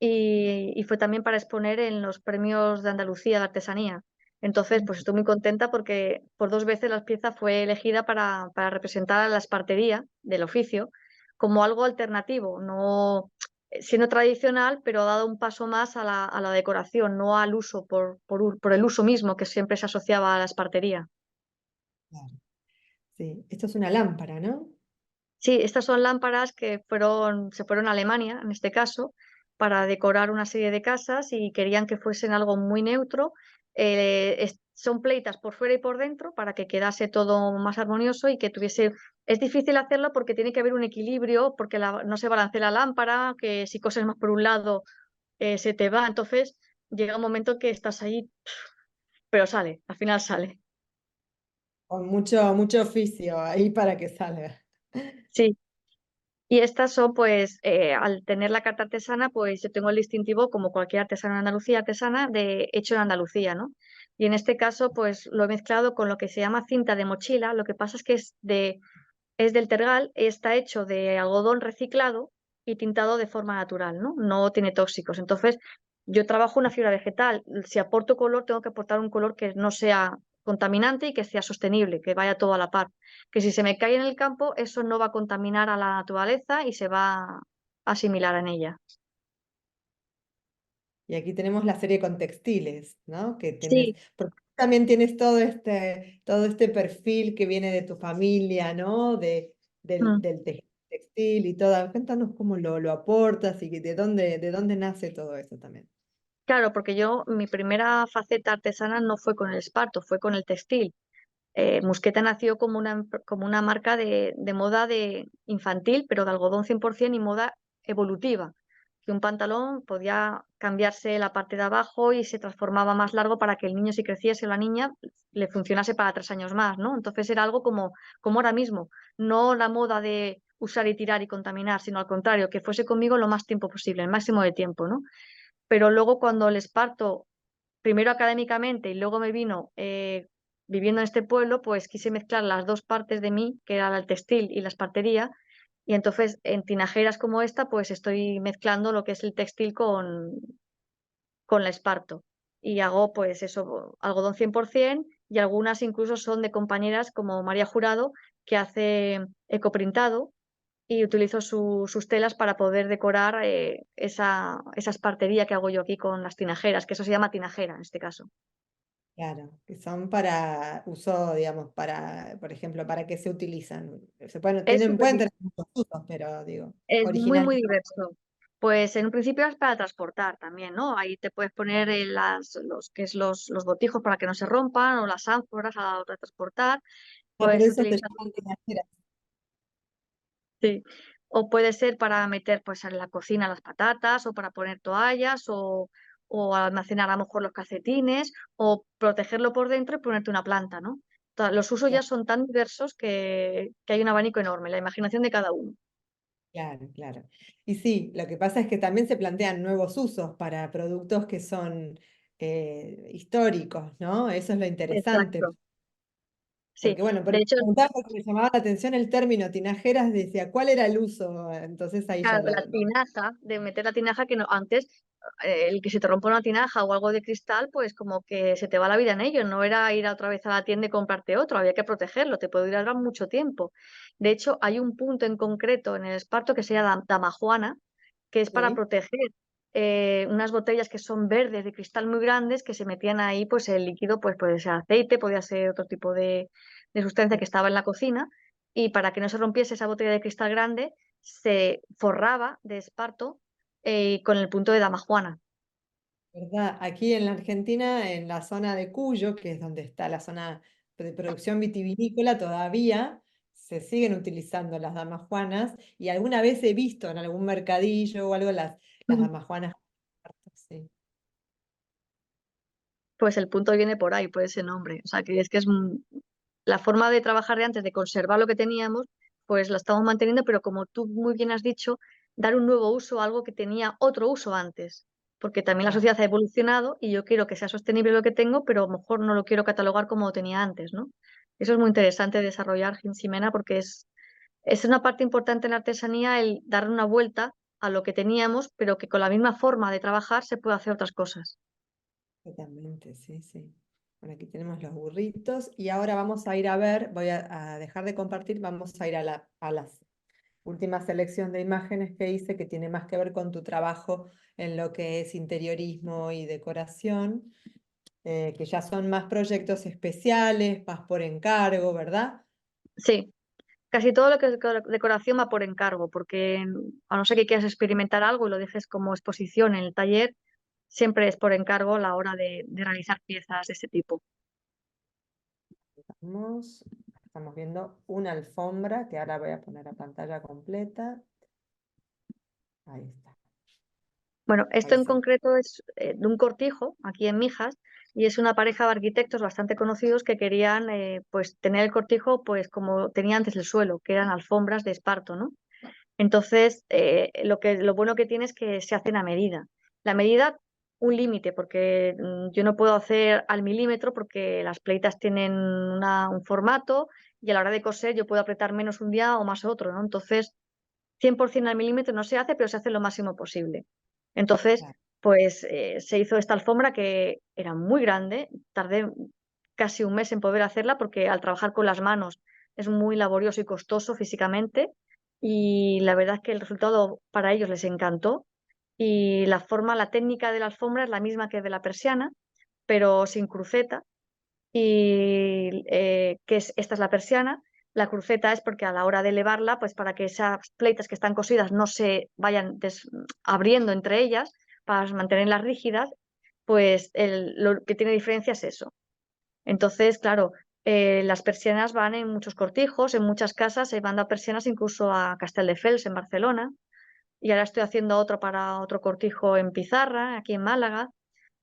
y fue también para exponer en los premios de Andalucía de Artesanía. Entonces, pues estoy muy contenta porque por 2 veces la pieza fue elegida para representar a la espartería del oficio como algo alternativo, no siendo tradicional, pero ha dado un paso más a la decoración, no al uso por el uso mismo que siempre se asociaba a la espartería. Claro. Sí, esto es una lámpara, ¿no? Sí, estas son lámparas que se fueron a Alemania, en este caso, para decorar una serie de casas y querían que fuesen algo muy neutro. Son pleitas por fuera y por dentro para que quedase todo más armonioso y que tuviese... Es difícil hacerlo porque tiene que haber un equilibrio, porque no se balancea la lámpara, que si coses más por un lado se te va. Entonces llega un momento que estás ahí, pero sale, al final sale. Con mucho oficio ahí para que salga. Sí. Y estas son, pues, al tener la carta artesana, pues yo tengo el distintivo, como cualquier artesano en Andalucía, artesana, de hecho en Andalucía, ¿no? Y en este caso, pues lo he mezclado con lo que se llama cinta de mochila. Lo que pasa es que es del tergal, está hecho de algodón reciclado y tintado de forma natural, ¿no? No tiene tóxicos. Entonces, yo trabajo una fibra vegetal. Si aporto color, tengo que aportar un color que no sea contaminante y que sea sostenible, que vaya todo a la par. Que si se me cae en el campo, eso no va a contaminar a la naturaleza y se va a asimilar en ella. Y aquí tenemos la serie con textiles, ¿no? Que tienes, Sí. porque también tienes todo este perfil que viene de tu familia, ¿no? Mm. Del textil y todo. Cuéntanos cómo lo aportas y de dónde nace todo eso también. Claro, porque mi primera faceta artesana no fue con el esparto, fue con el textil. Musqueta nació como una marca de moda infantil, pero de algodón 100% y moda evolutiva, que que un pantalón podía cambiarse la parte de abajo y se transformaba más largo para que el niño, si creciese, o la niña, le funcionase para 3 años más, ¿no? Entonces era algo como ahora mismo, no la moda de usar y tirar y contaminar, sino al contrario, que fuese conmigo lo más tiempo posible, el máximo de tiempo, ¿no? Pero luego cuando el esparto, primero académicamente y luego me vino viviendo en este pueblo, pues quise mezclar las dos partes de mí, que era el textil y la espartería, y entonces en tinajeras como esta, pues estoy mezclando lo que es el textil con la esparto. Y hago pues eso, algodón 100% y algunas incluso son de compañeras como María Jurado, que hace ecoprintado y utilizo sus telas para poder decorar esa espartería que hago yo aquí con las tinajeras, que eso se llama tinajera en este caso. Claro, que son para uso, digamos, por ejemplo, ¿para qué se utilizan? Es súper Pueden tener muchos usos, pero digo, Es muy, original. muy diverso. Pues en un principio es para transportar también, ¿no? Ahí te puedes poner los botijos para que no se rompan o las ánforas a la hora de transportar. Ah, por Puedes eso se utilizar, llaman tinajeras. sí. O puede ser para meter pues en la cocina las patatas o para poner toallas o almacenar a lo mejor los calcetines o protegerlo por dentro y ponerte una planta, ¿no? Los usos ya Claro, son tan diversos que hay un abanico enorme, la imaginación de cada uno. claro, claro. Y sí, lo que pasa es que también se plantean nuevos usos para productos que son históricos, ¿no? Eso es lo interesante. Exacto. Sí, Porque bueno, de hecho, preguntaba porque me llamaba la atención el término tinajeras, decía, ¿cuál era el uso? Entonces ahí ya claro, la tinaja, de meter la tinaja que no, antes el que se te rompe una tinaja o algo de cristal, pues como que se te va la vida en ello, no era ir otra vez a la tienda y comprarte otro, había que protegerlo, te puede durar mucho tiempo. De hecho, hay un punto en concreto en el esparto que se llama damajuana, que es para sí, proteger unas botellas que son verdes de cristal muy grandes que se metían ahí, pues el líquido, pues puede ser aceite, podía ser otro tipo de sustancia que estaba en la cocina, y para que no se rompiese esa botella de cristal grande, se forraba de esparto con el punto de damajuana. ¿verdad? Aquí en la Argentina, en la zona de Cuyo, que es donde está la zona de producción vitivinícola, todavía se siguen utilizando las damajuanas y alguna vez he visto en algún mercadillo o algo las Ujú. damajuanas. Sí, Pues el punto viene por ahí, por ese nombre. O sea, que es la forma de trabajar de antes, de conservar lo que teníamos, pues la estamos manteniendo, pero como tú muy bien has dicho, dar un nuevo uso a algo que tenía otro uso antes. Porque también la claro, sociedad ha evolucionado y yo quiero que sea sostenible lo que tengo, pero a lo mejor no lo quiero catalogar como lo tenía antes, ¿no? Eso es muy interesante desarrollar, Ximena, porque es una parte importante en la artesanía el dar una vuelta a lo que teníamos, pero que con la misma forma de trabajar se puede hacer otras cosas. totalmente, sí, sí. Bueno, aquí tenemos los burritos y ahora vamos a ir a ver, a dejar de compartir, vamos a ir a las última selección de imágenes que hice que tiene más que ver con tu trabajo en lo que es interiorismo y decoración, que ya son más proyectos especiales, más por encargo, ¿verdad? Sí, casi todo lo que es decoración va por encargo, porque a no ser que quieras experimentar algo y lo dejes como exposición en el taller, siempre es por encargo a la hora de realizar piezas de este tipo. Estamos viendo una alfombra que ahora voy a poner a pantalla completa. Ahí está. Bueno, esto Ahí en se concreto es de un cortijo aquí en Mijas y es una pareja de arquitectos bastante conocidos que querían pues tener el cortijo pues como tenía antes el suelo, que eran alfombras de esparto, ¿no? Entonces, lo bueno que tiene es que se hacen a medida. La medida, un límite, porque yo no puedo hacer al milímetro porque las pleitas tienen un formato y a la hora de coser yo puedo apretar menos un día o más otro, ¿no? Entonces, 100% al milímetro no se hace, pero se hace lo máximo posible. Entonces, claro, pues se hizo esta alfombra que era muy grande, tardé casi un mes en poder hacerla porque al trabajar con las manos es muy laborioso y costoso físicamente y la verdad es que el resultado para ellos les encantó y la forma, la técnica de la alfombra es la misma que de la persiana, pero sin cruceta y esta es la persiana. La cruceta es porque a la hora de elevarla, pues para que esas pleitas que están cosidas no se vayan abriendo entre ellas, para mantenerlas rígidas, pues lo que tiene diferencia es eso. Entonces, claro, las persianas van en muchos cortijos, en muchas casas, se manda persianas incluso a Castelldefels, en Barcelona, y ahora estoy haciendo otro para otro cortijo en pizarra, aquí en Málaga.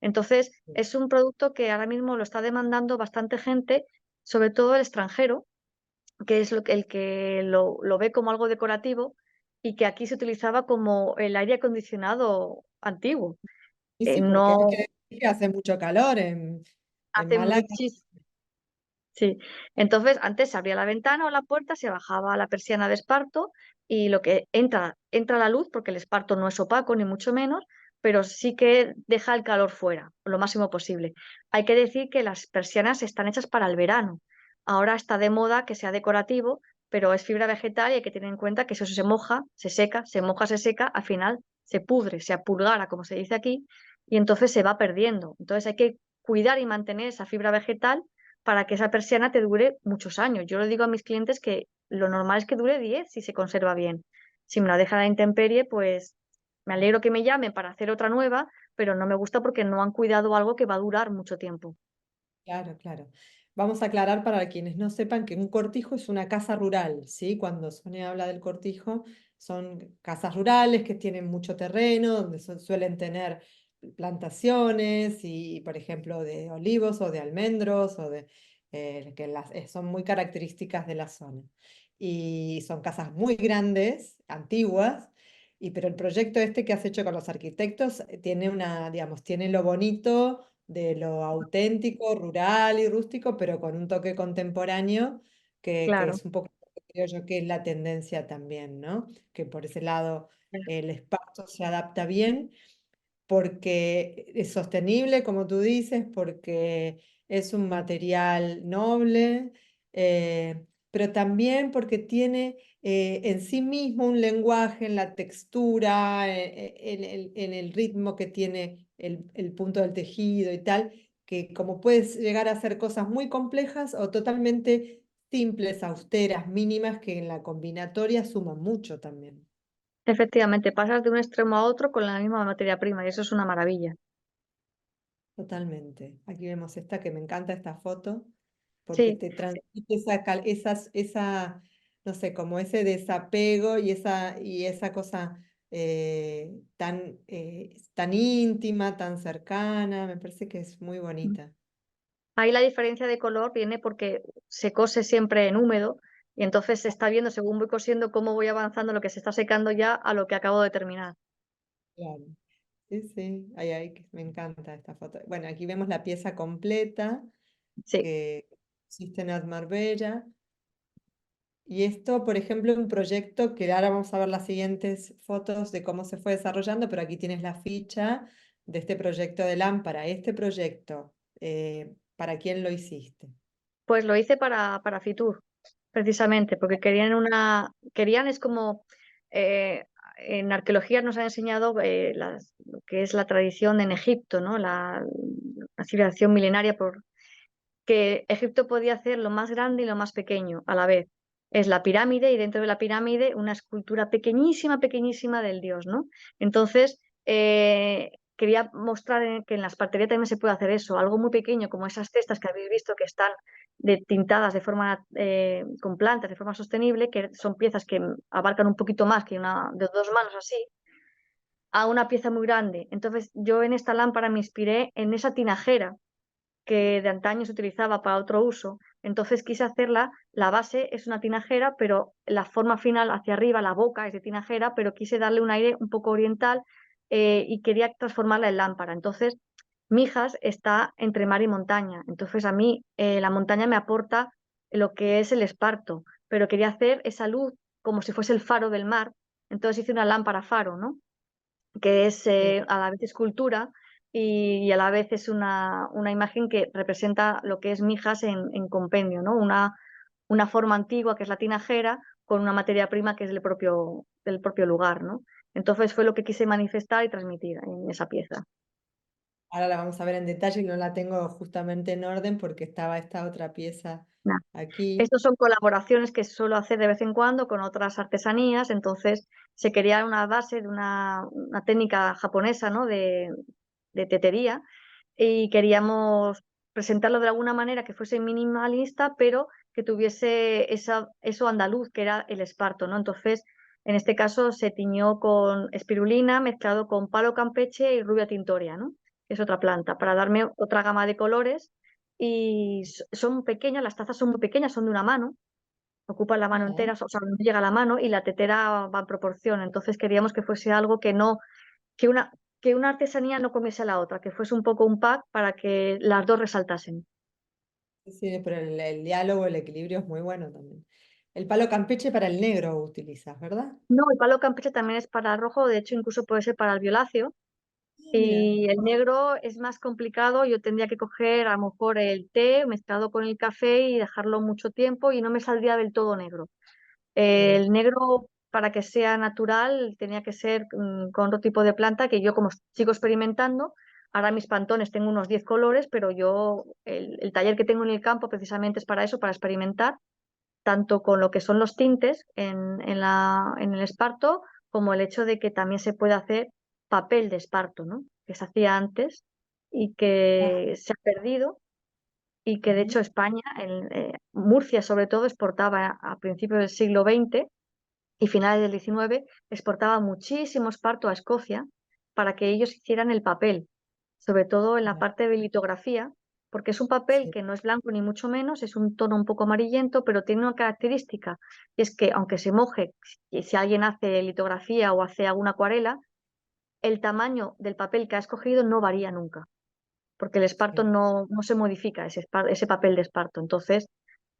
Entonces, es un producto que ahora mismo lo está demandando bastante gente, sobre todo el extranjero, que es el que lo ve como algo decorativo y que aquí se utilizaba como el aire acondicionado antiguo. Y sí, porque hay No que decir que hace mucho calor en hace Málaga. muchísimo. Sí, entonces antes se abría la ventana o la puerta, se bajaba la persiana de esparto y lo que entra la luz, porque el esparto no es opaco ni mucho menos, pero sí que deja el calor fuera, lo máximo posible. Hay que decir que las persianas están hechas para el verano. Ahora está de moda que sea decorativo, pero es fibra vegetal y hay que tener en cuenta que eso se moja, se seca, se moja, se seca, al final se pudre, se apulgara, como se dice aquí, y entonces se va perdiendo. Entonces hay que cuidar y mantener esa fibra vegetal para que esa persiana te dure muchos años. Yo le digo a mis clientes que lo normal es que dure 10 si se conserva bien. Si me la dejan a la intemperie, pues me alegro que me llamen para hacer otra nueva, pero no me gusta porque no han cuidado algo que va a durar mucho tiempo. Claro, claro. Vamos a aclarar para quienes no sepan que un cortijo es una casa rural, ¿sí? Cuando Sonia habla del cortijo, son casas rurales que tienen mucho terreno, donde suelen tener plantaciones y, por ejemplo, de olivos o de almendros o que son muy características de la zona. Y son casas muy grandes, antiguas, pero el proyecto este que has hecho con los arquitectos tiene digamos, tiene lo bonito de lo auténtico, rural y rústico, pero con un toque contemporáneo, que Claro. es un poco, creo yo, que es la tendencia también, ¿no? Que por ese lado el espacio se adapta bien porque es sostenible, como tú dices, porque es un material noble, pero también porque tiene en sí mismo un lenguaje, en la textura, en el ritmo que tiene el punto del tejido y tal, que como puedes llegar a hacer cosas muy complejas o totalmente simples, austeras, mínimas, que en la combinatoria suman mucho también. Efectivamente, pasas de un extremo a otro con la misma materia prima y eso es una maravilla. Totalmente. Aquí vemos esta, que me encanta esta foto, porque Sí, te transmite no sé, como ese desapego y esa cosa tan íntima, tan cercana, me parece que es muy bonita. ahí la diferencia de color viene porque se cose siempre en húmedo y entonces se está viendo según voy cosiendo cómo voy avanzando lo que se está secando ya a lo que acabo de terminar. Claro. Sí, sí, me encanta esta foto. Bueno, aquí vemos la pieza completa Sí. que existe en Art Marbella. Y esto, por ejemplo, un proyecto que ahora vamos a ver las siguientes fotos de cómo se fue desarrollando, pero aquí tienes la ficha de este proyecto de lámpara. Este proyecto, ¿para quién lo hiciste? Pues lo hice para Fitur, precisamente, porque querían es como, eh, en arqueología nos han enseñado lo que es la tradición en Egipto, ¿no? La civilización milenaria, que Egipto podía hacer lo más grande y lo más pequeño a la vez. Es la pirámide y dentro de la pirámide una escultura pequeñísima, pequeñísima del dios, ¿no? Entonces, quería mostrar que en la espartería también se puede hacer eso, algo muy pequeño como esas cestas que habéis visto que están tintadas de forma, con plantas de forma sostenible, que son piezas que abarcan un poquito más que una de 2 manos así, a una pieza muy grande. Entonces, yo en esta lámpara me inspiré en esa tinajera que de antaño se utilizaba para otro uso. Entonces quise hacerla, la base es una tinajera, pero la forma final hacia arriba, la boca es de tinajera, pero quise darle un aire un poco oriental, y quería transformarla en lámpara. Entonces, Mijas está entre mar y montaña. Entonces, a mí la montaña me aporta lo que es el esparto, pero quería hacer esa luz como si fuese el faro del mar. Entonces hice una lámpara faro, ¿no? Que es Sí. a la vez escultura y a la vez es una imagen que representa lo que es Mijas en compendio, ¿no? Una forma antigua que es la tinajera con una materia prima que es del propio lugar, ¿no? Entonces fue lo que quise manifestar y transmitir en esa pieza. Ahora la vamos a ver en detalle, no la tengo justamente en orden porque estaba esta otra pieza Nada. aquí. Estos son colaboraciones que suelo hacer de vez en cuando con otras artesanías, entonces se quería una base de una técnica japonesa, ¿no? De tetería y queríamos presentarlo de alguna manera que fuese minimalista, pero que tuviese eso andaluz, que era el esparto, ¿no? Entonces, En este caso se tiñó con espirulina mezclado con palo campeche y rubia tintoria, ¿no? Que es otra planta, para darme otra gama de colores. Y son pequeñas, las tazas son muy pequeñas, son de una mano, ocupan la mano Ajá. entera, o sea, no llega a la mano y la tetera va en proporción. Entonces queríamos que fuese algo que no, que una, que una artesanía no comiese a la otra, que fuese un poco un pack para que las dos resaltasen. Sí, sí, pero el diálogo, el equilibrio es muy bueno también. El palo campeche para el negro utilizas, ¿verdad? No, el palo campeche también es para el rojo, de hecho incluso puede ser para el violáceo. Ah, mira. Y el negro es más complicado, yo tendría que coger a lo mejor el té mezclado con el café y dejarlo mucho tiempo y no me saldría del todo negro. Mm, El negro, para que sea natural, tenía que ser con otro tipo de planta que yo como sigo experimentando, ahora mis pantones tengo unos 10 colores, pero yo, el taller que tengo en el campo precisamente es para eso, para experimentar, tanto con lo que son los tintes en el esparto, como el hecho de que también se puede hacer papel de esparto, ¿no? Que se hacía antes y ah, que se ha perdido y que de ujú, hecho España, Murcia sobre todo, exportaba a principios del siglo XX y finales del XIX, exportaba muchísimo esparto a Escocia para que ellos hicieran el papel, sobre todo en la ah, parte de litografía, porque es un papel sí, que no es blanco ni mucho menos, es un tono un poco amarillento, pero tiene una característica, y es que aunque se moje, y si alguien hace litografía o hace alguna acuarela, el tamaño del papel que ha escogido no varía nunca, porque el esparto sí. no se modifica, ese papel de esparto. Entonces,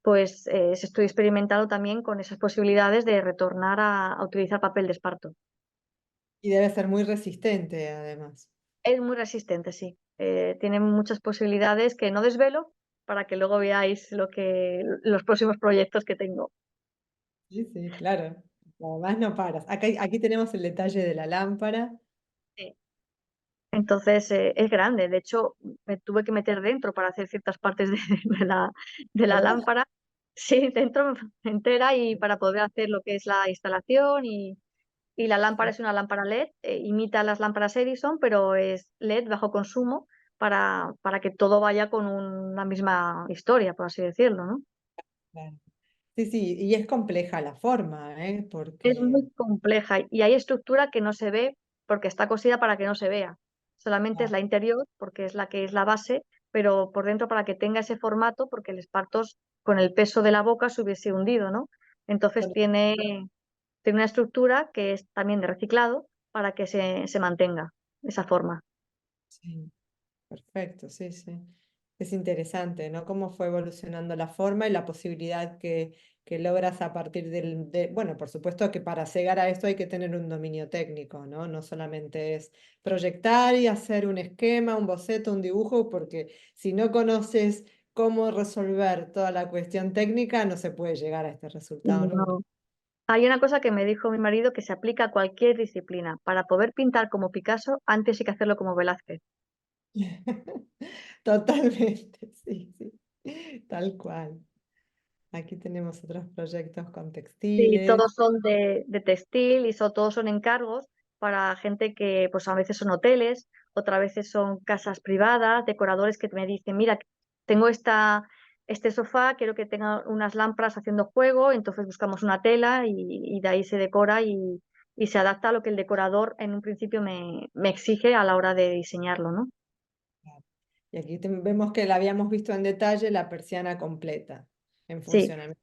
pues estoy experimentando también con esas posibilidades de retornar a utilizar papel de esparto. Y debe ser muy resistente, además. Es muy resistente, sí. Tiene muchas posibilidades que no desvelo para que luego veáis los próximos proyectos que tengo. Sí, sí, claro. Además no paras. Aquí tenemos el detalle de la lámpara. Sí. Entonces es grande. De hecho, me tuve que meter dentro para hacer ciertas partes de la ¿Verdad? lámpara. Sí, dentro entera y para poder hacer lo que es la instalación y la lámpara Sí. es una lámpara LED, imita las lámparas Edison, pero es LED bajo consumo para que todo vaya con una misma historia, por así decirlo, ¿no? Claro. Sí, sí, y es compleja la forma, ¿eh? Es Porque muy compleja y hay estructura que no se ve porque está cosida para que no se vea. Solamente es ah, la interior porque es la que es la base, pero por dentro para que tenga ese formato porque el espartos con el peso de la boca se hubiese hundido, ¿no? Entonces con- tiene una estructura que es también de reciclado para que se mantenga esa forma. sí, perfecto, sí, sí. Es interesante, ¿no? Cómo fue evolucionando la forma y la posibilidad que logras a partir bueno, por supuesto que para llegar a esto hay que tener un dominio técnico, ¿no? No solamente es proyectar y hacer un esquema, un boceto, un dibujo, porque si no conoces cómo resolver toda la cuestión técnica, no se puede llegar a este resultado nunca. No. Hay una cosa que me dijo mi marido que se aplica a cualquier disciplina. Para poder pintar como Picasso, antes hay que hacerlo como Velázquez. Totalmente, sí, sí, tal cual. Aquí tenemos otros proyectos con Sí, textiles. todos son de textil y todos son encargos para gente que pues a veces son hoteles, otras veces son casas privadas, decoradores que me dicen, mira, tengo este sofá, quiero que tenga unas lámparas haciendo juego, entonces buscamos una tela y de ahí se decora y se adapta a lo que el decorador en un principio me exige a la hora de diseñarlo, ¿no? Y aquí vemos que la habíamos visto en detalle, la persiana completa en Sí, funcionamiento.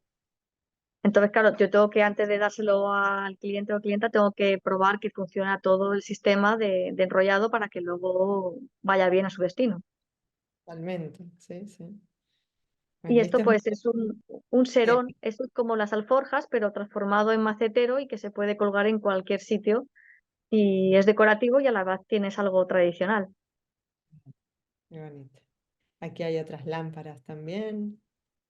entonces claro, yo tengo que antes de dárselo al cliente o clienta, tengo que probar que funciona todo el sistema de enrollado para que luego vaya bien a su destino. Totalmente, sí, sí. Y Bueno, esto esto es muy pues es un serón, técnico, esto es como las alforjas, pero transformado en macetero y que se puede colgar en cualquier sitio y es decorativo y a la vez tienes algo tradicional. muy bonito. Aquí hay otras lámparas también.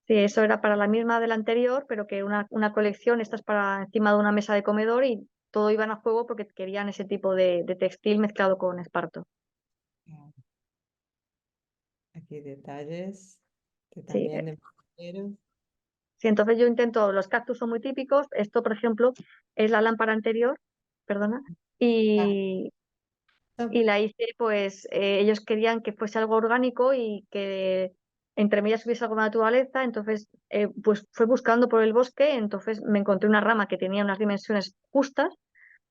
Sí, eso era para la misma del anterior, pero que una colección, esta es para encima de una mesa de comedor y todo iban a juego porque querían ese tipo de textil mezclado con esparto. Ah, aquí detalles que Sí, también de marineros. sí, entonces yo intento, los cactus son muy típicos, esto por ejemplo es la lámpara anterior, perdona, Ah, y, esto, y la hice pues ellos querían que fuese algo orgánico y que entre medias hubiese alguna naturaleza, entonces pues fue buscando por el bosque, entonces me encontré una rama que tenía unas dimensiones justas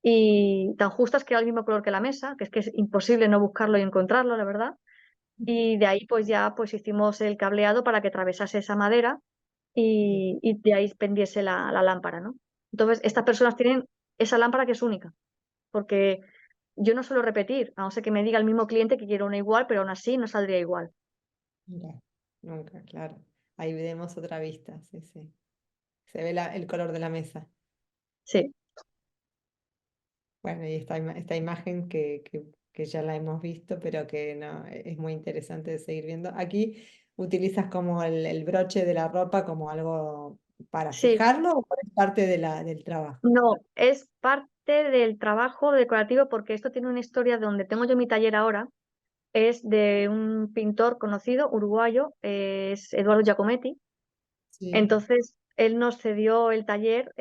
y tan justas que era el mismo color que la mesa, que es imposible no buscarlo y encontrarlo, la verdad. Y de ahí pues ya pues hicimos el cableado para que atravesase esa madera y de ahí pendiese la lámpara, ¿no? Entonces, estas personas tienen esa lámpara que es única, porque yo no suelo repetir, a no ser que me diga el mismo cliente que quiero una igual, pero aún así no saldría igual. Mira, nunca, claro. Ahí vemos otra vista, sí, sí. Se ve el color de la mesa. Sí, Bueno, y esta imagen que ya la hemos visto, pero que no, es muy interesante de seguir viendo. Aquí utilizas como el broche de la ropa como algo para sí, fijarlo o es parte de del trabajo. no, es parte del trabajo decorativo porque esto tiene una historia de donde tengo yo mi taller ahora, es de un pintor conocido, uruguayo, es Eduardo Giacometti. Sí. Entonces, él nos cedió el taller,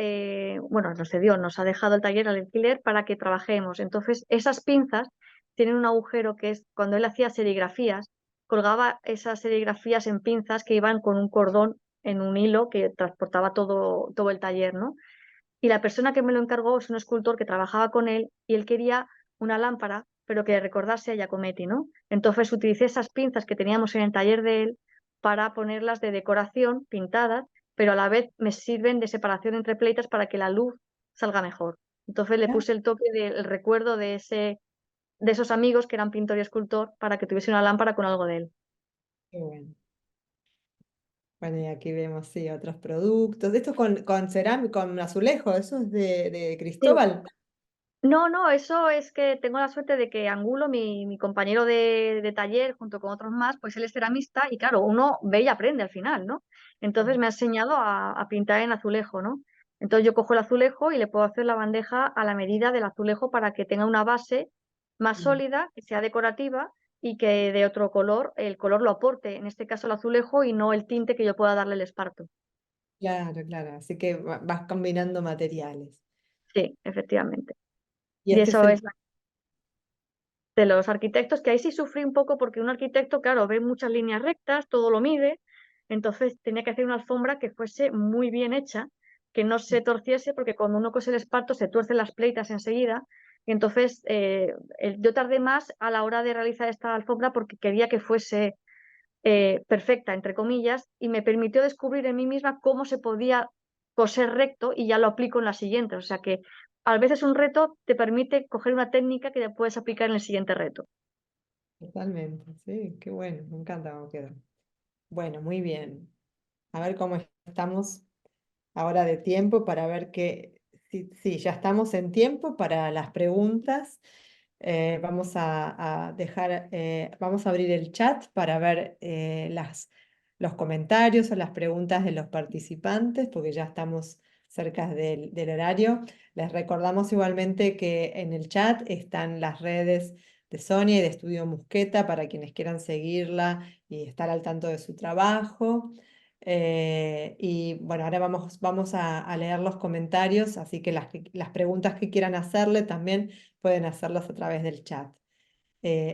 bueno, nos cedió, nos ha dejado el taller al alquiler para que trabajemos. Entonces, esas pinzas tienen un agujero que es cuando él hacía serigrafías, colgaba esas serigrafías en pinzas que iban con un cordón en un hilo que transportaba todo el taller, ¿no? Y la persona que me lo encargó es un escultor que trabajaba con él y él quería una lámpara, pero que recordase a Giacometti, ¿no? Entonces utilicé esas pinzas que teníamos en el taller de él para ponerlas de decoración pintadas, pero a la vez me sirven de separación entre pleitas para que la luz salga mejor. Entonces le Ah, puse el toque del recuerdo de esos amigos que eran pintor y escultor para que tuviese una lámpara con algo de él. qué bueno. Bueno, y aquí vemos, sí, otros productos. Esto con cerámica, con azulejo, eso es de Sí. Cristóbal. No, no, eso es que tengo la suerte de que Angulo, mi compañero de taller, junto con otros más, pues él es ceramista y claro, uno ve y aprende al final, ¿no? Entonces me ha enseñado a pintar en azulejo, ¿no? Entonces yo cojo el azulejo y le puedo hacer la bandeja a la medida del azulejo para que tenga una base más Mm. sólida, que sea decorativa y que de otro color, el color lo aporte, en este caso el azulejo y no el tinte que yo pueda darle el esparto. Claro, claro. Así que vas combinando materiales. Sí, efectivamente. Y Y este es eso el... es de los arquitectos, que ahí sí sufrí un poco porque un arquitecto, claro, ve muchas líneas rectas, todo lo mide, entonces tenía que hacer una alfombra que fuese muy bien hecha, que no se torciese, porque cuando uno cose el esparto se tuercen las pleitas enseguida, y entonces yo tardé más a la hora de realizar esta alfombra porque quería que fuese perfecta, entre comillas, y me permitió descubrir en mí misma cómo se podía coser recto y ya lo aplico en la siguiente. O sea que a veces un reto te permite coger una técnica que ya puedes aplicar en el siguiente reto. Totalmente, sí, qué bueno, me encanta cómo quedó. Bueno, muy bien. A ver cómo estamos ahora de tiempo para ver que, sí, sí, ya estamos en tiempo para las preguntas. Vamos a dejar, vamos a abrir el chat para ver los comentarios o las preguntas de los participantes, porque ya estamos cerca del horario. Les recordamos igualmente que en el chat están las redes de Sonia y de Estudio Musqueta para quienes quieran seguirla y estar al tanto de su trabajo. Y bueno, ahora vamos a leer los comentarios, así que las preguntas que quieran hacerle también pueden hacerlas a través del chat.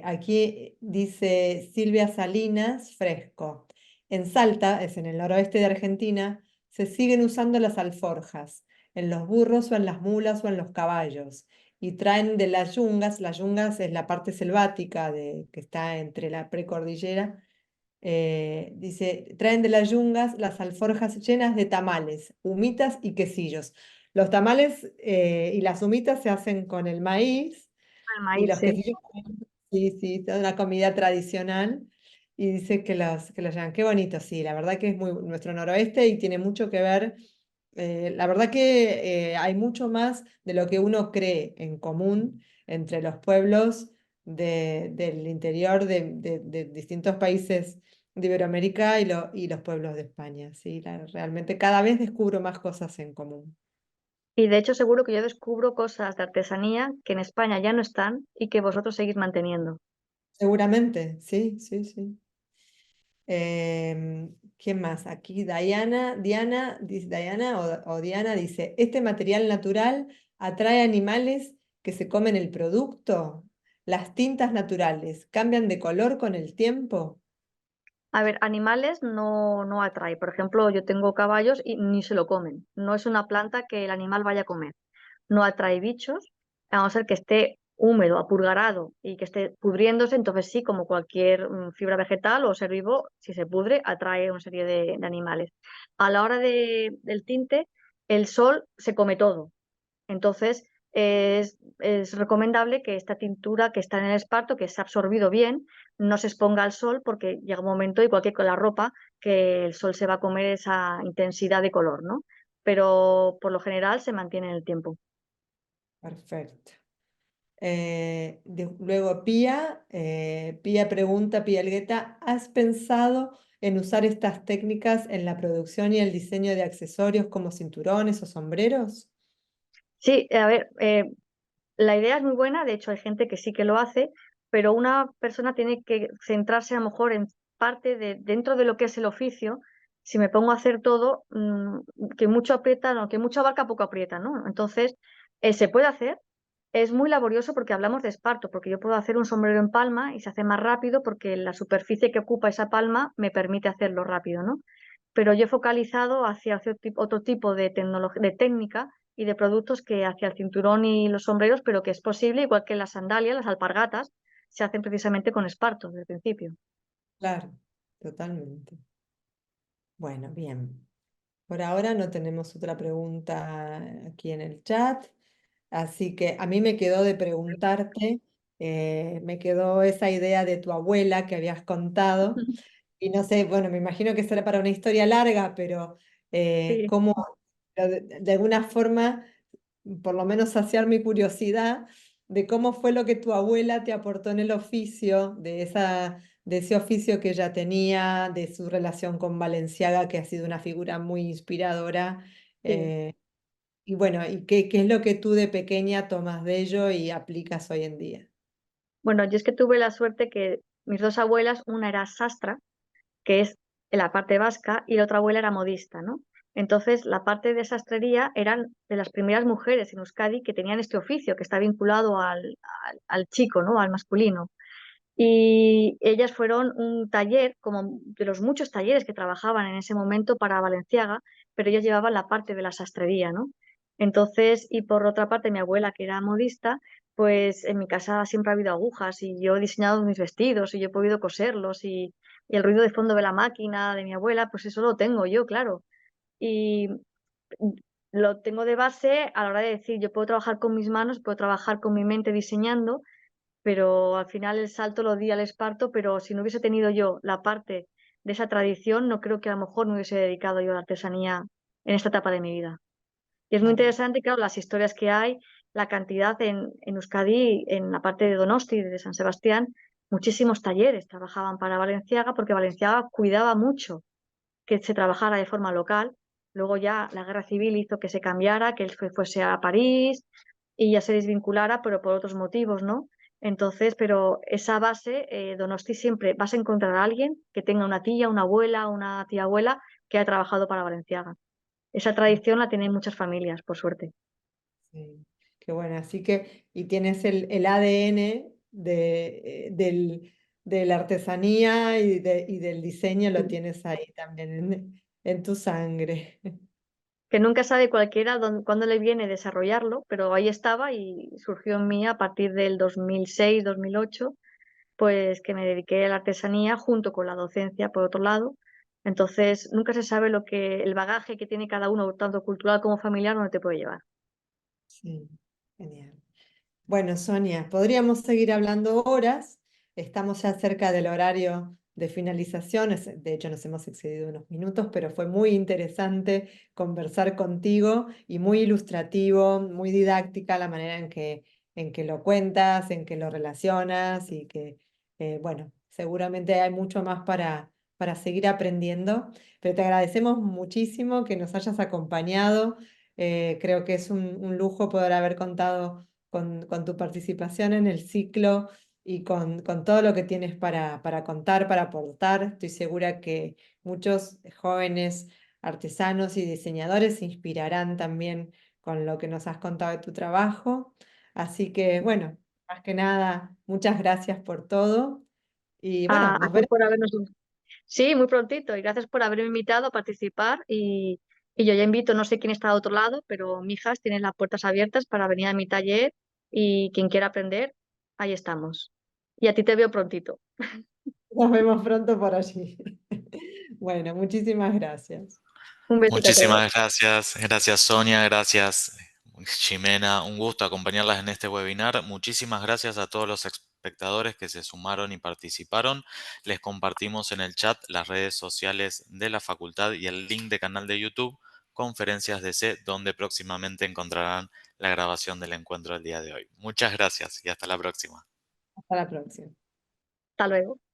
Aquí dice Silvia Salinas Fresco. En Salta, es en el noroeste de Argentina, se siguen usando las alforjas, en los burros o en las mulas o en los caballos, y traen de las yungas es la parte selvática que está entre la precordillera. Dice, traen de las yungas las alforjas llenas de tamales, humitas y quesillos. Los tamales y las humitas se hacen con el maíz El y maíz, los sí. quesillos, sí, sí, es una comida tradicional. Y dice que los llevan. Qué bonito, sí, la verdad que es muy nuestro noroeste y tiene mucho que ver. La verdad que hay mucho más de lo que uno cree en común entre los pueblos del interior de distintos países de Iberoamérica y los pueblos de España. Sí, realmente cada vez descubro más cosas en común. Y de hecho seguro que yo descubro cosas de artesanía que en España ya no están y que vosotros seguís manteniendo. Seguramente, sí, sí, sí. ¿Quién más? Aquí Diana o Diana dice, ¿este material natural atrae animales que se comen el producto? ¿Las tintas naturales cambian de color con el tiempo? A ver, animales no atrae. Por ejemplo, yo tengo caballos y ni se lo comen. No es una planta que el animal vaya a comer. No atrae bichos, a no ser que esté húmedo, apurgarado y que esté pudriéndose, entonces sí, como cualquier fibra vegetal o ser vivo, si se pudre, atrae una serie de animales. A la hora del tinte, el sol se come todo. Entonces, es recomendable que esta tintura que está en el esparto, que se ha absorbido bien, no se exponga al sol porque llega un momento, igual que con la ropa, que el sol se va a comer esa intensidad de color, ¿no? Pero por lo general se mantiene en el tiempo. Perfecto. Luego Pía pregunta, Pía Elgueta, ¿has pensado en usar estas técnicas en la producción y el diseño de accesorios como cinturones o sombreros? Sí, a ver, la idea es muy buena, de hecho hay gente que sí que lo hace, pero una persona tiene que centrarse a lo mejor en parte de dentro de lo que es el oficio. Si me pongo a hacer todo, que mucho aprieta, no, que mucho abarca, poco aprieta, ¿no? Entonces, se puede hacer, es muy laborioso porque hablamos de esparto, porque yo puedo hacer un sombrero en palma y se hace más rápido porque la superficie que ocupa esa palma me permite hacerlo rápido, ¿no? Pero yo he focalizado hacia otro tipo de de técnica y de productos que hacia el cinturón y los sombreros, pero que es posible, igual que las sandalias, las alpargatas, se hacen precisamente con esparto desde el principio. Claro, totalmente. Bueno, bien. Por ahora no tenemos otra pregunta aquí en el chat, así que a mí me quedó de preguntarte, me quedó esa idea de tu abuela que habías contado, y no sé, bueno, me imagino que será para una historia larga, pero Sí. cómo de alguna forma, por lo menos saciar mi curiosidad de cómo fue lo que tu abuela te aportó en el oficio, de ese oficio que ella tenía, de su relación con Balenciaga, que ha sido una figura muy inspiradora. Sí. eh, y bueno, ¿y qué es lo que tú de pequeña tomas de ello y aplicas hoy en día? Bueno, yo es que tuve la suerte que mis dos abuelas, una era sastra, que es en la parte vasca, y la otra abuela era modista, ¿no? Entonces, la parte de sastrería eran de las primeras mujeres en Euskadi que tenían este oficio, que está vinculado al chico, ¿no? Al masculino. Y ellas fueron un taller, como de los muchos talleres que trabajaban en ese momento para Balenciaga, pero ellas llevaban la parte de la sastrería, ¿no? Entonces, y por otra parte, mi abuela, que era modista, pues en mi casa siempre ha habido agujas y yo he diseñado mis vestidos y yo he podido coserlos y el ruido de fondo de la máquina de mi abuela, pues eso lo tengo yo, claro. Y lo tengo de base a la hora de decir, yo puedo trabajar con mis manos, puedo trabajar con mi mente diseñando, pero al final el salto lo di al esparto, pero si no hubiese tenido yo la parte de esa tradición, no creo que a lo mejor me hubiese dedicado yo a la artesanía en esta etapa de mi vida. Y es muy Claro, interesante, claro, las historias que hay, la cantidad en Euskadi, en la parte de Donosti, de San Sebastián, muchísimos talleres trabajaban para Valenciaga porque Valenciaga cuidaba mucho que se trabajara de forma local. Luego ya la guerra civil hizo que se cambiara, que él fuese a París y ya se desvinculara, pero por otros motivos, ¿no? Entonces, pero esa base, Donosti, siempre vas a encontrar a alguien que tenga una tía, una abuela, una tía abuela que ha trabajado para Valenciaga. Esa tradición la tienen muchas familias, por suerte. sí, qué bueno. Así que, y tienes el ADN de la artesanía y del diseño, lo tienes ahí también en tu sangre. Que nunca sabe cualquiera cuándo le viene desarrollarlo, pero ahí estaba y surgió en mí a partir del 2006, 2008, pues que me dediqué a la artesanía junto con la docencia, por otro lado. Entonces, nunca se sabe el bagaje que tiene cada uno, tanto cultural como familiar, donde te puede llevar. Sí, genial. Bueno, Sonia, podríamos seguir hablando horas. Estamos ya cerca del horario de finalización. De hecho, nos hemos excedido unos minutos, pero fue muy interesante conversar contigo y muy ilustrativo, muy didáctica la manera en que lo cuentas, en que lo relacionas y que, bueno, seguramente hay mucho más para seguir aprendiendo. Pero te agradecemos muchísimo que nos hayas acompañado. Creo que es un lujo poder haber contado con tu participación en el ciclo y con todo lo que tienes para contar, para aportar. Estoy segura que muchos jóvenes artesanos y diseñadores se inspirarán también con lo que nos has contado de tu trabajo. Así que, bueno, más que nada, muchas gracias por todo. Y bueno, A nos ti veremos. por habernos Sí, muy prontito y gracias por haberme invitado a participar y yo ya invito, no sé quién está a otro lado, pero mijas, tienes las puertas abiertas para venir a mi taller y quien quiera aprender, ahí estamos. Y a ti te veo prontito. Nos vemos pronto por allí. Bueno, muchísimas gracias. Un besito a todos. Muchísimas gracias. Gracias, Sonia. Gracias, Ximena. Un gusto acompañarlas en este webinar. Muchísimas gracias a todos los espectadores que se sumaron y participaron. Les compartimos en el chat las redes sociales de la facultad y el link de canal de YouTube Conferencias DC, donde próximamente encontrarán la grabación del encuentro del día de hoy. Muchas gracias y hasta la próxima. Hasta la próxima. Hasta luego.